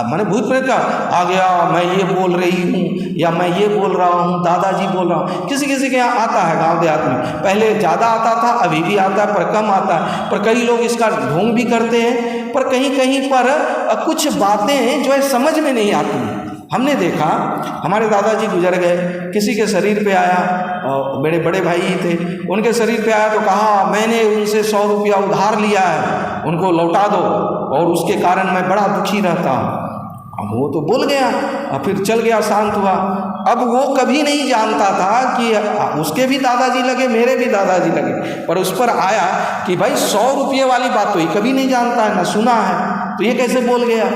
माने भूत प्रेत का आ गया, मैं ये बोल रही हूँ या मैं ये बोल रहा हूँ, दादाजी बोल रहा हूँ। किसी किसी के यहाँ आता है गांव देहात में, पहले ज़्यादा आता था, अभी भी आता है पर कम आता है। पर कई लोग इसका ढोंग भी करते हैं, पर कहीं कहीं पर कुछ बातें जो है समझ में नहीं आती हैं। हमने देखा हमारे दादाजी गुजर गए, किसी के शरीर पे आया, मेरे बड़े भाई ही थे, उनके शरीर पे आया तो कहा मैंने उनसे 100 रुपया उधार लिया है, उनको लौटा दो, और उसके कारण मैं बड़ा दुखी रहता हूँ। अब वो तो बोल गया और फिर चल गया, शांत हुआ। अब वो कभी नहीं जानता था कि उसके भी दादाजी लगे, मेरे भी दादाजी लगे, पर उस पर आया कि भाई 100 रुपये वाली बात तो ये कभी नहीं जानता है, ना सुना है, तो ये कैसे बोल गया।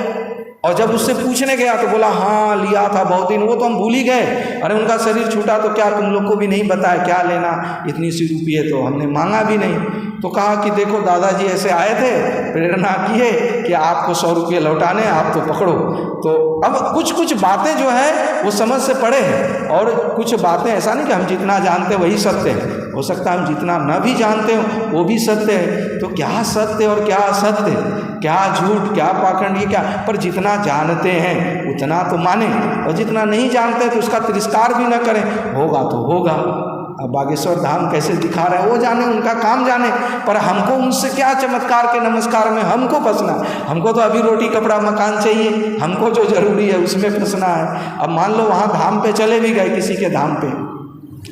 और जब उससे पूछने गया तो बोला हाँ लिया था बहुत दिन, वो तो हम भूल ही गए, अरे उनका शरीर छूटा तो क्या तुम लोग को भी नहीं बताया, क्या लेना इतनी सी रुपये, तो हमने मांगा भी नहीं। तो कहा कि देखो दादाजी ऐसे आए थे, प्रेरणा किए कि आपको 100 रुपये लौटाने, आप तो पकड़ो। तो अब कुछ कुछ बातें जो है वो समझ से पड़े हैं, और कुछ बातें ऐसा नहीं कि हम जितना जानते वही सत्य है, हो सकता है हम जितना न भी जानते हो वो भी सत्य है। तो क्या सत्य और क्या असत्य, क्या झूठ क्या पाखंड, ये क्या, पर जितना जानते हैं उतना तो माने, और जितना नहीं जानते तो उसका तिरस्कार भी न करें, होगा तो होगा। अब बागेश्वर धाम कैसे दिखा रहे हैं वो जाने, उनका काम जाने, पर हमको उनसे क्या चमत्कार के नमस्कार में हमको फंसना। हमको तो अभी रोटी कपड़ा मकान चाहिए, हमको जो जरूरी है उसमें फंसना है। अब मान लो वहाँ धाम पे चले भी गए, किसी के धाम पे,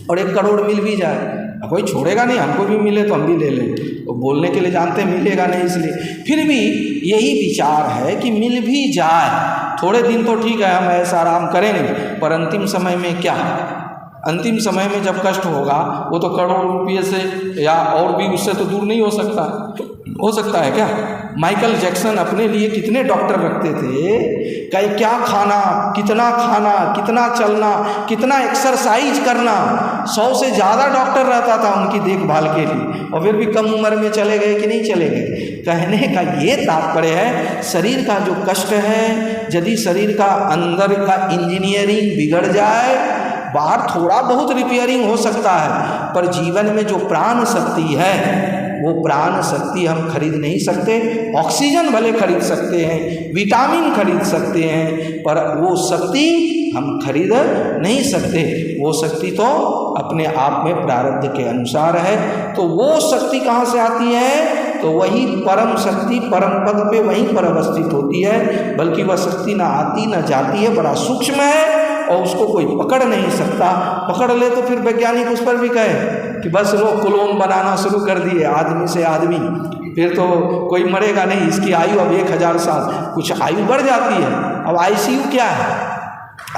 और 1 करोड़ मिल भी जाए, कोई छोड़ेगा नहीं, हमको भी मिले तो हम भी ले लें, तो बोलने के लिए जानते मिलेगा नहीं, इसलिए फिर भी यही विचार है कि मिल भी जाए, थोड़े दिन तो ठीक है हम ऐसा आराम करेंगे, पर अंतिम समय में क्या, अंतिम समय में जब कष्ट होगा वो तो करोड़ रुपये से या और भी उससे तो दूर नहीं हो सकता है क्या। माइकल जैक्सन अपने लिए कितने डॉक्टर रखते थे, क्या खाना, कितना चलना, कितना एक्सरसाइज करना, 100 से ज़्यादा डॉक्टर रहता था उनकी देखभाल के लिए, और फिर भी कम उम्र में चले गए कि नहीं चले गए। कहने का ये तात्पर्य है, शरीर का जो कष्ट है, यदि शरीर का अंदर का इंजीनियरिंग बिगड़ जाए, बाहर थोड़ा बहुत रिपेयरिंग हो सकता है, पर जीवन में जो प्राण शक्ति है वो प्राण शक्ति हम खरीद नहीं सकते। ऑक्सीजन भले खरीद सकते हैं, विटामिन खरीद सकते हैं, पर वो शक्ति हम खरीद नहीं सकते। वो शक्ति तो अपने आप में प्रारब्ध के अनुसार है। तो वो शक्ति कहाँ से आती है? तो वही परम शक्ति परम पद पे वहीं पर अवस्थित होती है, बल्कि वह शक्ति ना आती ना जाती है, बड़ा सूक्ष्म है और उसको कोई पकड़ नहीं सकता। पकड़ ले तो फिर वैज्ञानिक उस पर भी कहे कि बस लोग क्लोन बनाना शुरू कर दिए आदमी से आदमी, फिर तो कोई मरेगा नहीं, इसकी आयु अब 1000 साल, कुछ आयु बढ़ जाती है। अब ICU क्या है?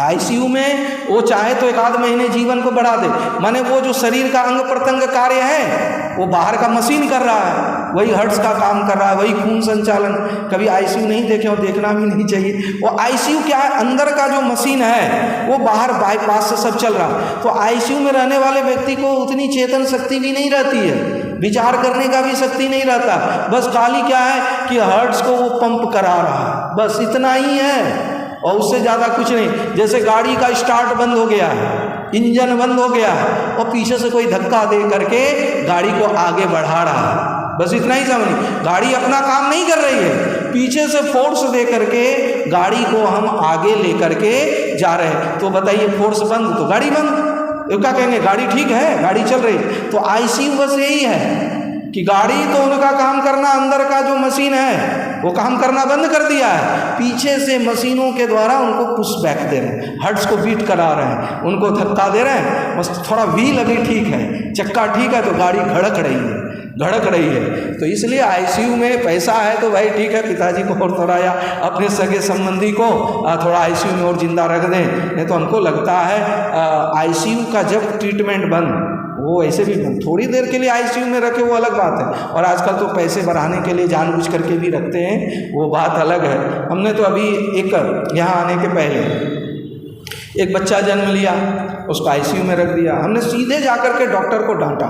आईसीयू में वो चाहे तो 1 आध महीने जीवन को बढ़ा दे, माने वो जो शरीर का अंग प्रत्यंग कार्य है वो बाहर का मशीन कर रहा है, वही हर्ट्स का काम कर रहा है, वही खून संचालन। कभी आईसीयू नहीं देखे और देखना भी नहीं चाहिए। वो आईसीयू क्या है, अंदर का जो मशीन है वो बाहर बाईपास से सब चल रहा है। तो आईसीयू में रहने वाले व्यक्ति को उतनी चेतन शक्ति भी नहीं रहती है, विचार करने का भी शक्ति नहीं रहता, बस खाली क्या है कि हर्ट्स को वो पंप करा रहा है, बस इतना ही है और उससे ज़्यादा कुछ नहीं। जैसे गाड़ी का स्टार्ट बंद हो गया है, इंजन बंद हो गया है और पीछे से कोई धक्का दे करके गाड़ी को आगे बढ़ा रहा है, बस इतना ही समझिए। गाड़ी अपना काम नहीं कर रही है, पीछे से फोर्स दे करके गाड़ी को हम आगे ले करके जा रहे हैं। तो बताइए फोर्स बंद तो गाड़ी बंद, क्या कहेंगे गाड़ी ठीक है, गाड़ी चल रही। तो आईसीयू बस यही है कि गाड़ी तो उनका काम करना, अंदर का जो मशीन है वो काम करना बंद कर दिया है, पीछे से मशीनों के द्वारा उनको पुश बैक दे रहे हैं, हर्ट्स को बीट करा रहे हैं, उनको धक्का दे रहे हैं, बस थोड़ा व्हील अभी ठीक है, चक्का ठीक है तो गाड़ी धड़क रही है। तो इसलिए आईसीयू में पैसा है तो भाई ठीक है, पिताजी को और थोड़ा या अपने सगे संबंधी को थोड़ा आईसीयू में और जिंदा रख दें। नहीं तो हमको लगता है आईसीयू का जब ट्रीटमेंट बंद, वो ऐसे भी थोड़ी देर के लिए आईसीयू में रखे वो अलग बात है, और आजकल तो पैसे बढ़ाने के लिए जानबूझ करके भी रखते हैं, वो बात अलग है। हमने तो अभी एक यहाँ आने के पहले एक बच्चा जन्म लिया, उसको आईसीयू में रख दिया। हमने सीधे जाकर के डॉक्टर को डांटा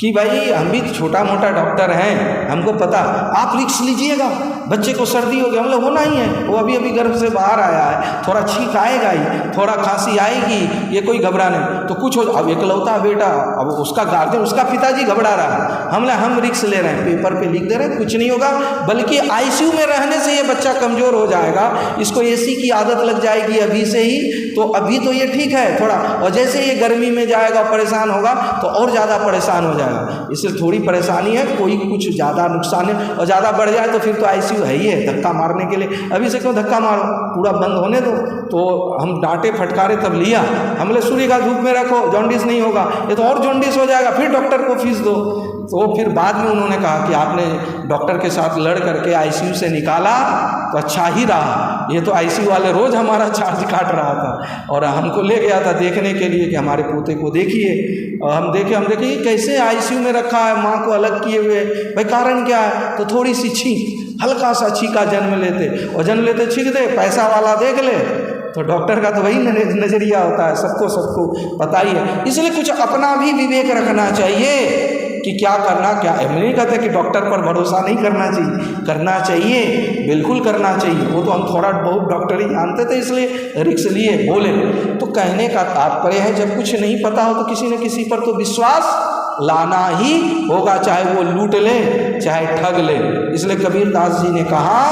कि भाई हम भी छोटा मोटा डॉक्टर हैं, हमको पता, आप रिस्क लीजिएगा, बच्चे को सर्दी हो गया, मतलब होना ही है, वो अभी अभी गर्भ से बाहर आया है, थोड़ा छींक आएगा ही, थोड़ा खांसी आएगी, ये कोई घबरा नहीं तो कुछ हो। अब इकलौता बेटा, अब उसका गार्जियन, उसका पिताजी घबरा रहा है, हम रिस्क ले रहे हैं, पेपर पे लिख दे रहे हैं, कुछ नहीं होगा, बल्कि आईसीयू में रहने से ये बच्चा कमज़ोर हो जाएगा, इसको एसी की आदत लग जाएगी अभी से ही, तो अभी तो ये ठीक है थोड़ा, और जैसे ये गर्मी में जाएगा परेशान होगा तो और ज़्यादा परेशान हो जाएगा। इसलिए थोड़ी परेशानी है, कोई कुछ ज़्यादा नुकसान है, और ज़्यादा बढ़ जाए तो फिर तो आईसीयू है ही है धक्का मारने के लिए। अभी से क्यों धक्का मारो, पूरा बंद होने दो। तो हम डांटे फटकारे तब लिया, हमने सूर्य का धूप में रखो, जॉन्डिस नहीं होगा, ये तो और जॉन्डिस हो जाएगा, फिर डॉक्टर को फीस दो। तो फिर बाद में उन्होंने कहा कि आपने डॉक्टर के साथ लड़ करके आईसीयू से निकाला तो अच्छा ही रहा, ये तो आईसीयू वाले रोज़ हमारा चार्ज काट रहा था, और हमको ले गया था देखने के लिए कि हमारे पोते को देखिए, और हम देखे ये कैसे आईसीयू में रखा है, माँ को अलग किए हुए, भाई कारण क्या है, तो थोड़ी सी छींक, हल्का सा छींका जन्म लेते छींक दे, पैसा वाला देख ले, तो डॉक्टर का तो वही नज़रिया होता है, सबको पता ही है। इसलिए कुछ अपना भी विवेक रखना चाहिए कि क्या करना, क्या मैं नहीं कहते कि डॉक्टर पर भरोसा नहीं करना चाहिए, बिल्कुल करना चाहिए, वो तो हम थोड़ा बहुत डॉक्टर ही जानते थे इसलिए रिस्क लिए बोले। तो कहने का तात्पर्य है जब कुछ नहीं पता हो तो किसी न किसी पर तो विश्वास लाना ही होगा, चाहे वो लूट ले चाहे ठग ले। इसलिए कबीरदास जी ने कहा,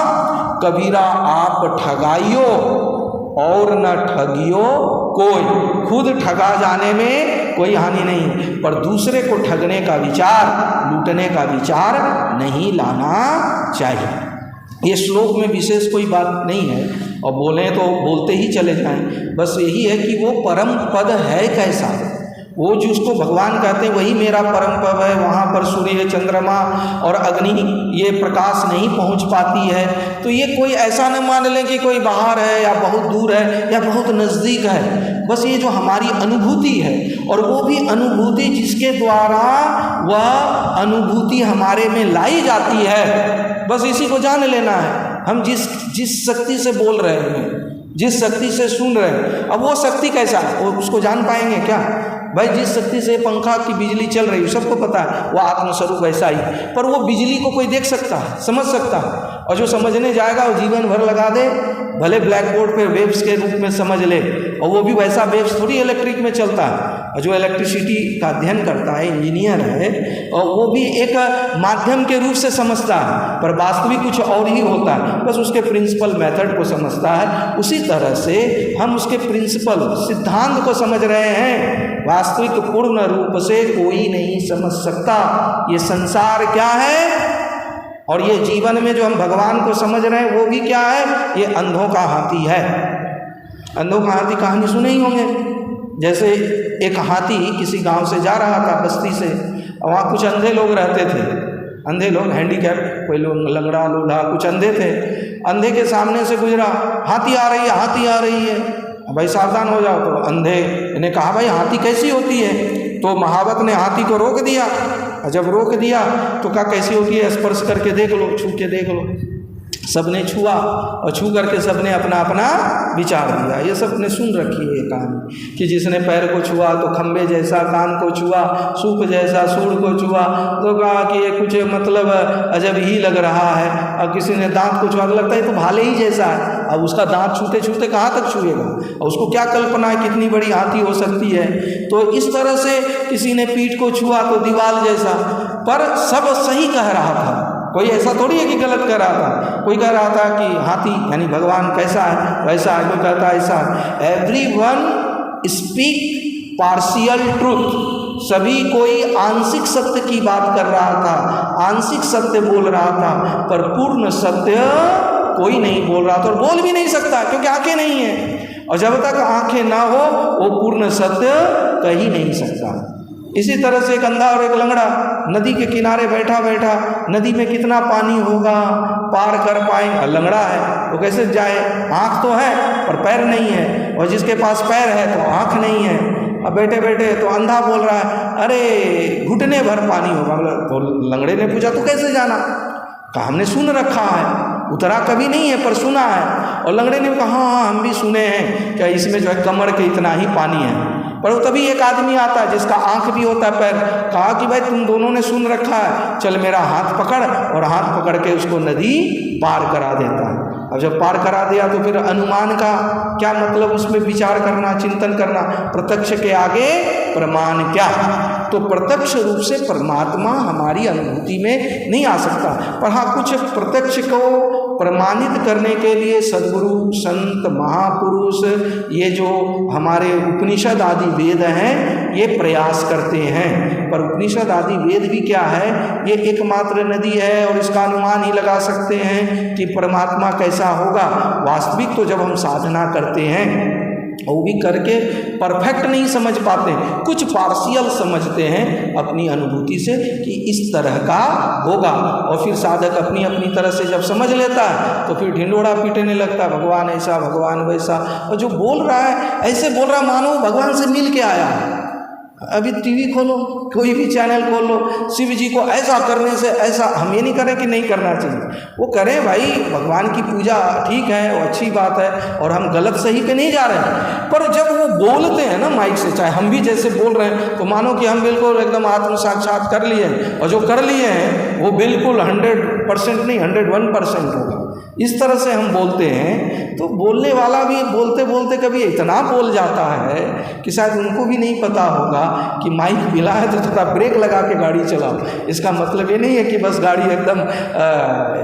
कबीरा आप ठगाइयो और न ठगियो कोई, खुद ठगा जाने में कोई हानि नहीं, पर दूसरे को ठगने का विचार, लूटने का विचार नहीं लाना चाहिए। ये श्लोक में विशेष कोई बात नहीं है, और बोलें तो बोलते ही चले जाएं, बस यही है कि वो परम पद है कैसा, वो जिसको भगवान कहते हैं वही मेरा परम पद है, वहाँ पर सूर्य चंद्रमा और अग्नि ये प्रकाश नहीं पहुँच पाती है। तो ये कोई ऐसा न मान लें कि कोई बाहर है या बहुत दूर है या बहुत नज़दीक है, बस ये जो हमारी अनुभूति है, और वो भी अनुभूति जिसके द्वारा वह अनुभूति हमारे में लाई जाती है, बस इसी को जान लेना है। हम जिस शक्ति से बोल रहे हैं, जिस शक्ति से सुन रहे हैं, अब वो शक्ति कैसा है वो उसको जान पाएंगे क्या? भाई जिस शक्ति से पंखा की बिजली चल रही है सबको पता है वो आत्मस्वरूप ऐसा ही, पर वो बिजली को कोई देख सकता है, समझ सकता है, और जो समझने जाएगा वो जीवन भर लगा दे, भले ब्लैक बोर्ड पे वेव्स के रूप में समझ ले, और वो भी वैसा वेव्स थोड़ी इलेक्ट्रिक में चलता है। और जो इलेक्ट्रिसिटी का अध्ययन करता है, इंजीनियर है, और वो भी एक माध्यम के रूप से समझता है, पर वास्तविक कुछ और ही होता है, बस उसके प्रिंसिपल मेथड को समझता है। उसी तरह से हम उसके प्रिंसिपल सिद्धांत को समझ रहे हैं, वास्तविक पूर्ण रूप से कोई नहीं समझ सकता। ये संसार क्या है और ये जीवन में जो हम भगवान को समझ रहे हैं वो भी क्या है, ये अंधों का हाथी है। अंधों का हाथी कहानी सुने ही होंगे। जैसे एक हाथी किसी गांव से जा रहा था, बस्ती से, और वहाँ कुछ अंधे लोग रहते थे, अंधे लोग हैंडीकैप, कोई लोग लंगड़ा लूला, कुछ अंधे थे। अंधे के सामने से गुजरा, हाथी आ रही है, हाथी आ रही है। भाई सावधान हो जाओ। तो अंधे ने कहा भाई हाथी कैसी होती है? तो महावत ने हाथी को रोक दिया, और जब रोक दिया तो कहा कैसी होती है, स्पर्श करके देख लो, छू के देख लो। सबने छुआ और छू करके सबने अपना अपना विचार दिया। ये सब ने सुन रखी है ये कहानी कि जिसने पैर को छुआ तो खंबे जैसा, कान को छुआ सूप जैसा, सूंड को छुआ तो कहा कि ये कुछ मतलब अजब ही लग रहा है। और किसी ने दांत को छुआ तो लगता है तो भाले ही जैसा है। अब उसका दांत छूते छूते कहाँ तक छुएगा, और उसको क्या कल्पना है कितनी बड़ी हाथी हो सकती है। तो इस तरह से किसी ने पीठ को छुआ तो दीवाल जैसा, पर सब सही कह रहा था। कोई ऐसा थोड़ी है कि गलत कह रहा था। कोई कह रहा था कि हाथी यानी भगवान कैसा है वैसा है, कोई कहता है ऐसा है। एवरीवन स्पीक पार्शियल ट्रूथ, सभी कोई आंशिक सत्य की बात कर रहा था, आंशिक सत्य बोल रहा था, पर पूर्ण सत्य कोई नहीं बोल रहा था और बोल भी नहीं सकता क्योंकि आंखें नहीं है। और जब तक आंखें ना हो वो पूर्ण सत्य कह ही नहीं सकता। इसी तरह से एक अंधा और एक लंगड़ा नदी के किनारे बैठा बैठा, नदी में कितना पानी होगा पार कर पाएंगे, लंगड़ा है वो कैसे जाए, आँख तो है पर पैर नहीं है, और जिसके पास पैर है तो आँख नहीं है। अब बैठे बैठे तो अंधा बोल रहा है अरे घुटने भर पानी होगा। तो लंगड़े ने पूछा तो कैसे जाना? कहा हमने सुन रखा है, उतरा कभी नहीं है पर सुना है। और लंगड़े ने कहा हाँ हम भी सुने हैं क्या इसमें जो है कमर के इतना ही पानी है। पर तभी एक आदमी आता है जिसका आंख भी होता है पैर, कहा कि भाई तुम दोनों ने सुन रखा है, चल मेरा हाथ पकड़, और हाथ पकड़ के उसको नदी पार करा देता है। अब जब पार करा दिया तो फिर अनुमान का क्या मतलब, उसमें विचार करना, चिंतन करना। प्रत्यक्ष के आगे प्रमाण क्या? तो प्रत्यक्ष रूप से परमात्मा हमारी अनुभूति में नहीं आ सकता, पर हाँ कुछ प्रत्यक्ष को प्रमाणित करने के लिए सद्गुरु, संत, महापुरुष, ये जो हमारे उपनिषद आदि वेद हैं ये प्रयास करते हैं। पर उपनिषद आदि वेद भी क्या है, ये एकमात्र नदी है और इसका अनुमान ही लगा सकते हैं कि परमात्मा कैसा होगा। वास्तविक तो जब हम साधना करते हैं वो भी करके परफेक्ट नहीं समझ पाते, कुछ पार्शियल समझते हैं अपनी अनुभूति से कि इस तरह का होगा। और फिर साधक अपनी अपनी तरह से जब समझ लेता है तो फिर ढिंडोरा पीटने लगता है, भगवान ऐसा भगवान वैसा। और जो बोल रहा है ऐसे बोल रहा है मानो भगवान से मिल के आया है। अभी टीवी खोलो, कोई भी चैनल खोल लो, शिव जी को ऐसा करने से ऐसा, हम ये नहीं करें कि नहीं करना चाहिए, वो करें भाई, भगवान की पूजा ठीक है, वो अच्छी बात है और हम गलत सही पे नहीं जा रहे हैं। पर जब वो बोलते हैं ना माइक से, चाहे हम भी जैसे बोल रहे हैं तो मानो कि हम बिल्कुल एकदम आत्म साक्षात कर लिए हैं, और जो कर लिए हैं वो बिल्कुल 100% नहीं 101% होगा। इस तरह से हम बोलते हैं तो बोलने वाला भी बोलते बोलते कभी इतना बोल जाता है कि शायद उनको भी नहीं पता होगा कि माइक मिला है तो थोड़ा ब्रेक लगा के गाड़ी चलाओ। इसका मतलब ये नहीं है कि बस गाड़ी एकदम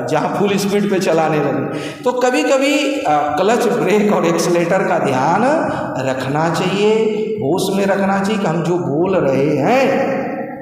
जहाँ फुल स्पीड पे चलाने लगे। तो कभी कभी क्लच, ब्रेक और एक्सीलेटर का ध्यान रखना चाहिए, होश में रखना चाहिए कि हम जो बोल रहे हैं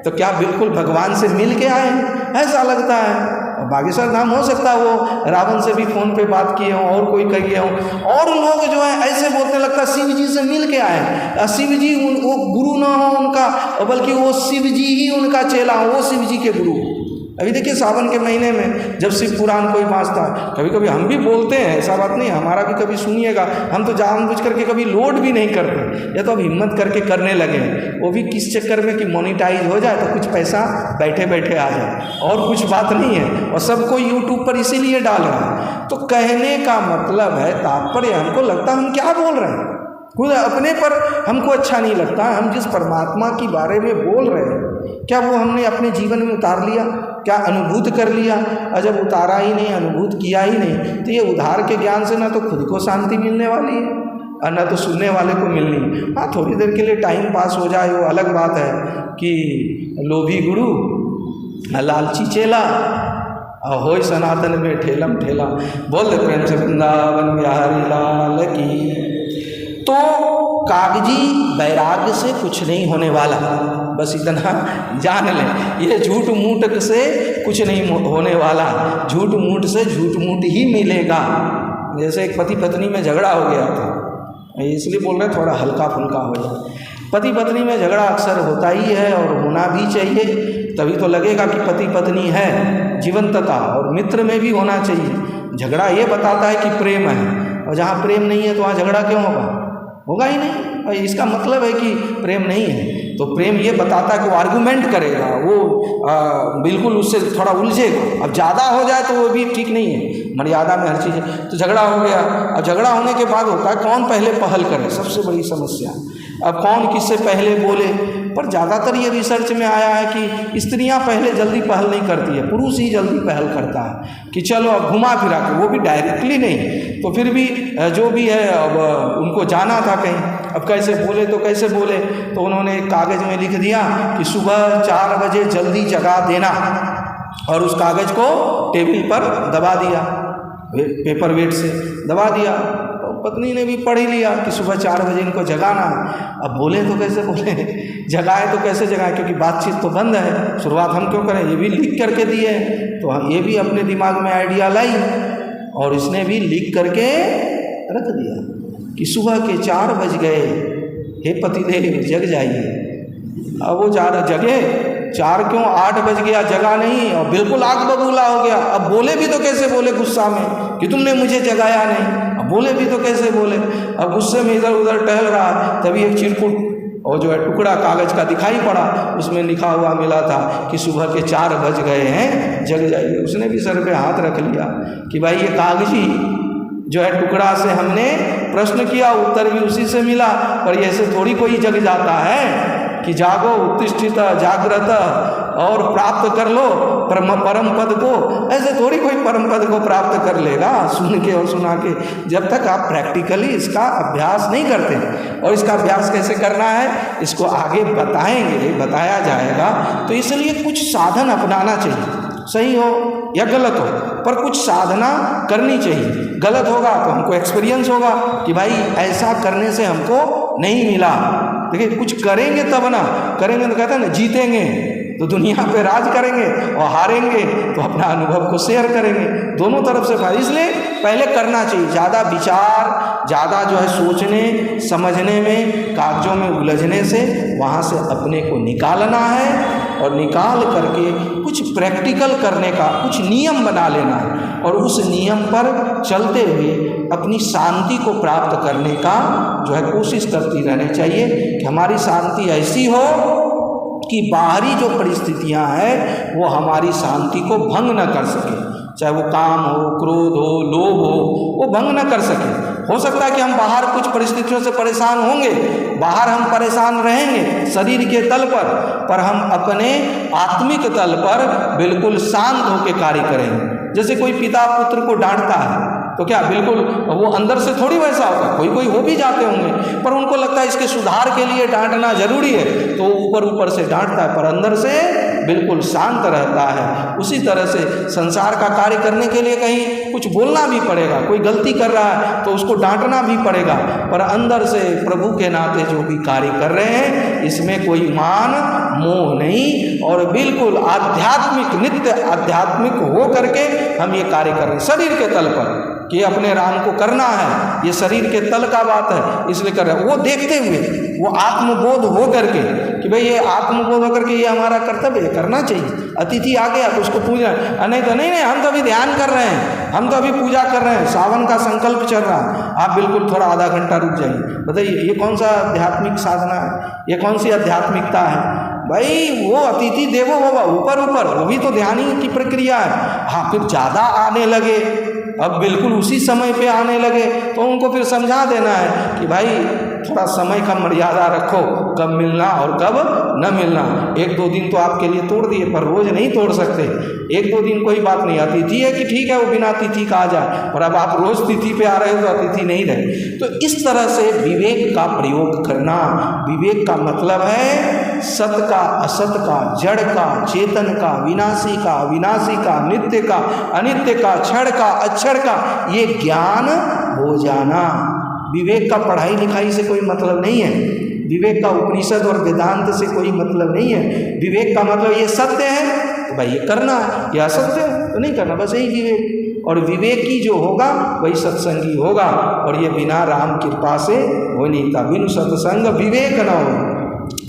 तो क्या बिल्कुल भगवान से मिल के आए हैं, ऐसा लगता है। बागेश्वर धाम हो सकता है वो रावण से भी फ़ोन पे बात किए हों और कोई कहिए हों, और लोग जो है ऐसे बोलते लगता शिव जी से मिल के आए। शिव जी वो गुरु ना हो उनका, बल्कि वो शिव जी ही उनका चेला हो, वो शिव जी के गुरु। अभी देखिए सावन के महीने में जब शिव पुराण कोई बाँचता है, कभी कभी हम भी बोलते हैं, ऐसा बात नहीं, हमारा भी कभी सुनिएगा, हम तो जानबूझ करके कभी लोड भी नहीं करते, या तो अब हिम्मत करके करने लगे, वो भी किस चक्कर में कि मोनिटाइज हो जाए तो कुछ पैसा बैठे बैठे आ जाए, और कुछ बात नहीं है। और सबको यूट्यूब पर इसीलिए डाल रहा है। तो कहने का मतलब है, तात्पर्य हमको लगता है हम क्या बोल रहे हैं, खुद अपने पर हमको अच्छा नहीं लगता। हम जिस परमात्मा के बारे में बोल रहे हैं क्या वो हमने अपने जीवन में उतार लिया, क्या अनुभूत कर लिया? और जब उतारा ही नहीं, अनुभूत किया ही नहीं, तो ये उधार के ज्ञान से ना तो खुद को शांति मिलने वाली है और ना तो सुनने वाले को मिलनी है। हाँ थोड़ी देर के लिए टाइम पास हो जाए वो अलग बात है कि लोभी गुरु लालची चेला होय सनातन में ठेलम ठेला। बोल दे प्रेम से वृंदावन बिहारी लाल की। तो कागजी वैराग्य से कुछ नहीं होने वाला, बस इतना जान लें। ये झूठ मूठ से कुछ नहीं होने वाला, झूठ मूठ से झूठ मूठ ही मिलेगा। जैसे एक पति पत्नी में झगड़ा हो गया था, इसलिए बोल रहे थोड़ा हल्का फुल्का हो जाए। पति पत्नी में झगड़ा अक्सर होता ही है और होना भी चाहिए, तभी तो लगेगा कि पति पत्नी है, जीवंतता। और मित्र में भी होना चाहिए। झगड़ा ये बताता है कि प्रेम है, और जहाँ प्रेम नहीं है तो वहाँ झगड़ा क्यों होगा? होगा ही नहीं। और इसका मतलब है कि प्रेम नहीं है। तो प्रेम ये बताता है कि वो आर्गूमेंट करेगा, वो बिल्कुल उससे थोड़ा उलझेगा। अब ज़्यादा हो जाए तो वो भी ठीक नहीं है, मर्यादा में हर चीज़ है। तो झगड़ा हो गया, अब झगड़ा होने के बाद होता है कौन पहले पहल करे, सबसे बड़ी समस्या। अब कौन किससे पहले बोले, पर ज़्यादातर ये रिसर्च में आया है कि स्त्रियां पहले जल्दी पहल नहीं करती है, पुरुष ही जल्दी पहल करता है कि चलो अब घुमा फिरा के, वो भी डायरेक्टली नहीं तो फिर भी जो भी है। अब उनको जाना था कहीं, अब कैसे बोले तो कैसे बोले, तो उन्होंने एक कागज़ में लिख दिया कि सुबह 4 बजे जल्दी जगा देना, और उस कागज़ को टेबल पर दबा दिया, पेपर वेट से दबा दिया। तो पत्नी ने भी पढ़ ही लिया कि सुबह 4 बजे इनको जगाना है। अब बोले तो कैसे बोले, जगाए तो कैसे जगाए, क्योंकि बातचीत तो बंद है, शुरुआत हम क्यों करें। ये भी लिख करके दिए, तो हम ये भी अपने दिमाग में आइडिया लाई, और इसने भी लिख करके रख दिया कि सुबह के 4 बज गए, हे पतिदेव जग जाइए। अब वो 4 जगे, 4 क्यों 8 बज गया, जगा नहीं, और बिल्कुल आग बबूला हो गया। अब बोले भी तो कैसे बोले, गुस्सा में कि तुमने मुझे जगाया नहीं। अब बोले भी तो कैसे बोले, अब गुस्से में इधर उधर टहल रहा है, तभी एक चिरकुट और जो है टुकड़ा कागज़ का दिखाई पड़ा, उसमें लिखा हुआ मिला था कि सुबह के 4 बज गए हैं, जग जाइए। उसने भी सर पे हाथ रख लिया कि भाई ये कागजी जो है टुकड़ा से हमने प्रश्न किया, उत्तर भी उसी से मिला, पर ऐसे थोड़ी कोई जग जाता है कि जागो उत्तिष्ठित जागृत और प्राप्त कर लो परम पद को। ऐसे थोड़ी कोई परम पद को प्राप्त कर लेगा सुन के और सुना के, जब तक आप प्रैक्टिकली इसका अभ्यास नहीं करते। और इसका अभ्यास कैसे करना है, इसको आगे बताएंगे, बताया जाएगा। तो इसलिए कुछ साधन अपनाना चाहिए, सही हो या गलत हो, पर कुछ साधना करनी चाहिए। गलत होगा तो हमको एक्सपीरियंस होगा कि भाई ऐसा करने से हमको नहीं मिला। देखिए कुछ करेंगे तब ना, करेंगे तो कहते हैं ना जीतेंगे तो दुनिया पे राज करेंगे, और हारेंगे तो अपना अनुभव को शेयर करेंगे। दोनों तरफ से फायदा, इसलिए पहले करना चाहिए। ज़्यादा विचार, ज़्यादा जो है सोचने समझने में, कागजों में उलझने से वहाँ से अपने को निकालना है, और निकाल करके कुछ प्रैक्टिकल करने का कुछ नियम बना लेना है, और उस नियम पर चलते हुए अपनी शांति को प्राप्त करने का जो है कोशिश करती रहनी चाहिए कि हमारी शांति ऐसी हो कि बाहरी जो परिस्थितियां हैं वो हमारी शांति को भंग न कर सके। चाहे वो काम हो, क्रोध हो, लोभ हो, वो भंग न कर सके। हो सकता है कि हम बाहर कुछ परिस्थितियों से परेशान होंगे, बाहर हम परेशान रहेंगे शरीर के तल पर हम अपने आत्मिक तल पर बिल्कुल शांत होकर कार्य करेंगे। जैसे कोई पिता पुत्र को डांटता है तो क्या बिल्कुल वो अंदर से थोड़ी वैसा होता, कोई हो भी जाते होंगे, पर उनको लगता है इसके सुधार के लिए डांटना जरूरी है, तो ऊपर से डांटता है, पर अंदर से बिल्कुल शांत रहता है। उसी तरह से संसार का कार्य करने के लिए कहीं कुछ बोलना भी पड़ेगा, कोई गलती कर रहा है तो उसको डांटना भी पड़ेगा, पर अंदर से प्रभु के नाते जो भी कार्य कर रहे हैं इसमें कोई मान मोह नहीं, और बिल्कुल आध्यात्मिक, नित्य आध्यात्मिक हो करके हम ये कार्य कर रहे हैं शरीर के तल पर कि अपने राम को करना है। ये शरीर के तल का बात है, इसलिए कर रहे हैं। वो देखते हुए, वो आत्मबोध हो करके कि भाई ये आत्मबोध होकर के ये हमारा कर्तव्य है, करना चाहिए। अतिथि आ गया तो उसको पूजना, नहीं तो नहीं हम तो अभी ध्यान कर रहे हैं, हम तो अभी पूजा कर रहे हैं, सावन का संकल्प चल रहा है, आप बिल्कुल थोड़ा आधा घंटा रुक जाइए। बताइए ये कौन सा आध्यात्मिक साधना है, ये कौन सी आध्यात्मिकता है? भाई वो अतिथि देवो भव, ऊपर वो भी तो ध्यान ही की प्रक्रिया है। हाँ, फिर ज़्यादा आने लगे, अब बिल्कुल उसी समय पे आने लगे तो उनको फिर समझा देना है कि भाई थोड़ा समय का मर्यादा रखो, कब मिलना और कब न मिलना। 1-2 दिन तो आपके लिए तोड़ दिए, पर रोज नहीं तोड़ सकते। 1-2 दिन कोई बात नहीं, अतिथि है कि ठीक है वो बिना तिथि का आ जाए, पर अब आप रोज तिथि पे आ रहे हो तो अतिथि नहीं रहे। तो इस तरह से विवेक का प्रयोग करना। विवेक का मतलब है सत का असत का, जड़ का चेतन का, विनाशी का अविनाशी का, नित्य का अनित्य का, क्षण का अक्षर का, ये ज्ञान हो जाना। विवेक का पढ़ाई लिखाई से कोई मतलब नहीं है, विवेक का उपनिषद और वेदांत से कोई मतलब नहीं है। विवेक का मतलब ये सत्य है तो भाई ये करना है, ये असत्य है तो नहीं करना, बस यही विवेक। और विवेकी जो होगा वही सत्संगी होगा, और ये बिना राम कृपा से हो नहीं था। बिनु सत्संग विवेक न हो,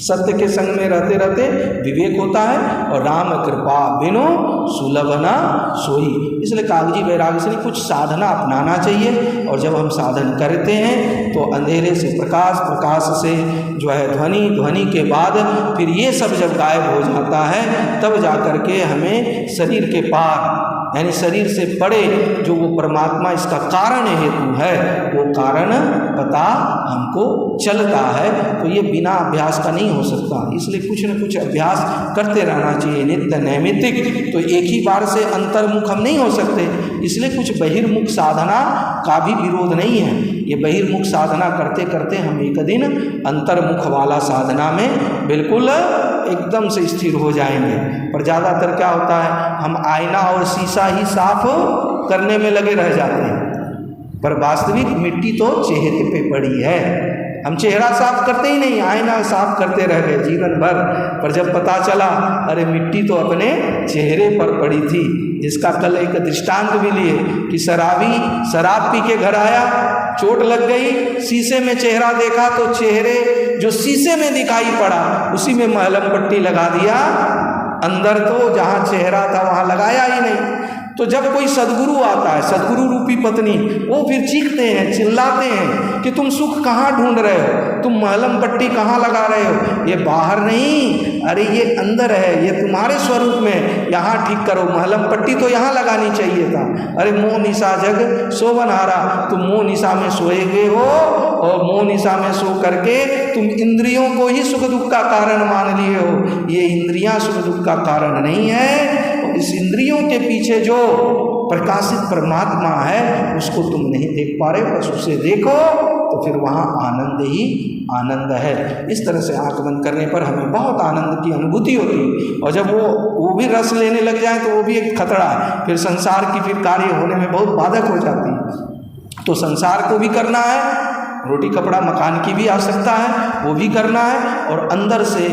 सत्य के संग में रहते रहते विवेक होता है, और राम कृपा बिनु सुलभ न सोई। इसलिए कागजी वैराग्य से कुछ साधना अपनाना चाहिए, और जब हम साधन करते हैं तो अंधेरे से प्रकाश, प्रकाश से जो है ध्वनि, ध्वनि के बाद फिर ये सब जब गायब हो जाता है, तब जा कर के हमें शरीर के पार यानी शरीर से परे जो वो परमात्मा इसका कारण हेतु है, वो कारण पता हमको चलता है। तो ये बिना अभ्यास का नहीं हो सकता, इसलिए कुछ न कुछ अभ्यास करते रहना चाहिए, नित्य नैमित्तिक। तो एक ही बार से अंतर्मुख हम नहीं हो सकते, इसलिए कुछ बहिर्मुख साधना का भी विरोध नहीं है। ये बहिर्मुख साधना करते करते हम एक दिन अंतर्मुख वाला साधना में बिल्कुल एकदम से स्थिर हो जाएंगे। पर ज़्यादातर क्या होता है, हम आईना और शीशा ही साफ करने में लगे रह जाते हैं, पर वास्तविक मिट्टी तो चेहरे पे पड़ी है। हम चेहरा साफ करते ही नहीं, आईना साफ करते रह गए जीवन भर, पर जब पता चला अरे मिट्टी तो अपने चेहरे पर पड़ी थी। जिसका कल एक दृष्टांत भी लिए कि शराबी शराब पी के घर आया, चोट लग गई, शीशे में चेहरा देखा तो चेहरे जो शीशे में दिखाई पड़ा उसी में मलहम पट्टी लगा दिया, अंदर तो जहाँ चेहरा था वहाँ लगाया ही नहीं। तो जब कोई सदगुरु आता है, सदगुरु रूपी पत्नी, वो फिर चीखते हैं, चिल्लाते हैं कि तुम सुख कहाँ ढूंढ रहे हो, तुम मलहम पट्टी कहाँ लगा रहे हो, ये बाहर नहीं, अरे ये अंदर है, ये तुम्हारे स्वरूप में, यहाँ ठीक करो, मलहम पट्टी तो यहाँ लगानी चाहिए था। अरे मोह निशा जग सोवनहारा, तुम मोह निशा में सोए हुए हो, और मोह निशा में सो करके तुम इंद्रियों को ही सुख दुख का कारण मान लिए हो। ये इंद्रियां सुख दुख का कारण नहीं है, और इस इंद्रियों के पीछे जो प्रकाशित परमात्मा है उसको तुम नहीं देख पा रहे, बस उसे देखो तो फिर वहाँ आनंद ही आनंद है। इस तरह से आंख बंद करने पर हमें बहुत आनंद की अनुभूति होती है, और जब वो भी रस लेने लग जाए तो वो भी एक खतरा है, फिर संसार की फिर कार्य होने में बहुत बाधक हो जाती है। तो संसार को भी करना है, रोटी कपड़ा मकान की भी आवश्यकता है, वो भी करना है, और अंदर से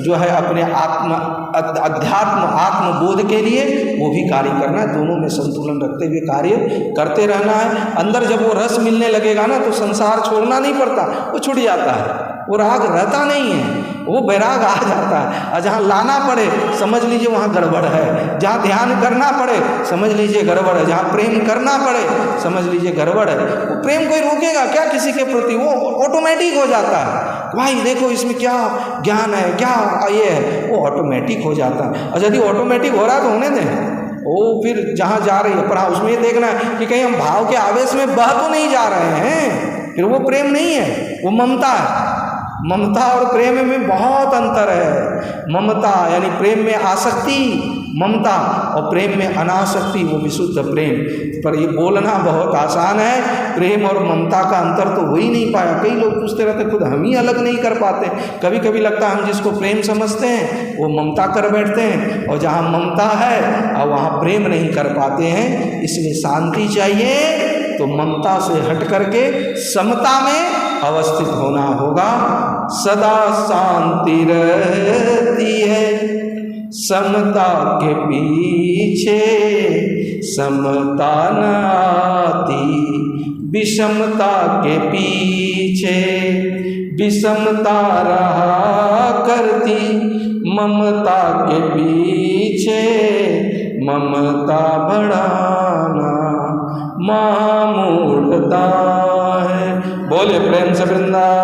जो है अपने अध्यात्म आत्मबोध के लिए वो भी कार्य करना है। दोनों में संतुलन रखते हुए कार्य करते रहना है। अंदर जब वो रस मिलने लगेगा ना तो संसार छोड़ना नहीं पड़ता, वो छूट जाता है, वो राग रहता नहीं है, वो वैराग आ जाता है। और जहाँ लाना पड़े समझ लीजिए वहाँ गड़बड़ है, जहाँ ध्यान करना पड़े समझ लीजिए गड़बड़ है, जहाँ प्रेम करना पड़े समझ लीजिए गड़बड़ है। वो प्रेम कोई रोकेगा क्या किसी के प्रति, वो ऑटोमेटिक हो जाता है। भाई देखो इसमें क्या ज्ञान है, क्या ये है, वो ऑटोमेटिक हो जाता है। और यदि ऑटोमेटिक हो रहा है तो होने दें, वो फिर जहाँ जा रही है, पर उसमें ये देखना है कि कहीं हम भाव के आवेश में बह तो नहीं जा रहे हैं, फिर वो प्रेम नहीं है, वो ममता है। ममता और प्रेम में बहुत अंतर है। ममता यानी प्रेम में आसक्ति, ममता, और प्रेम में अनासक्ति, वो विशुद्ध प्रेम। पर ये बोलना बहुत आसान है, प्रेम और ममता का अंतर तो हो ही नहीं पाया। कई लोग पूछते रहते, खुद हम ही अलग नहीं कर पाते। कभी कभी लगता है हम जिसको प्रेम समझते हैं वो ममता कर बैठते हैं, और जहाँ ममता है और वहाँ प्रेम नहीं कर पाते हैं। इसलिए शांति चाहिए तो ममता से हट करके समता में अवस्थित होना होगा। सदा शांति रहती है समता के पीछे, समता न आती विषमता के पीछे, विषमता रहा करती ममता के पीछे, ममता बढ़ाना महामूढ़ता है। बोले प्रेम से वृंदावन।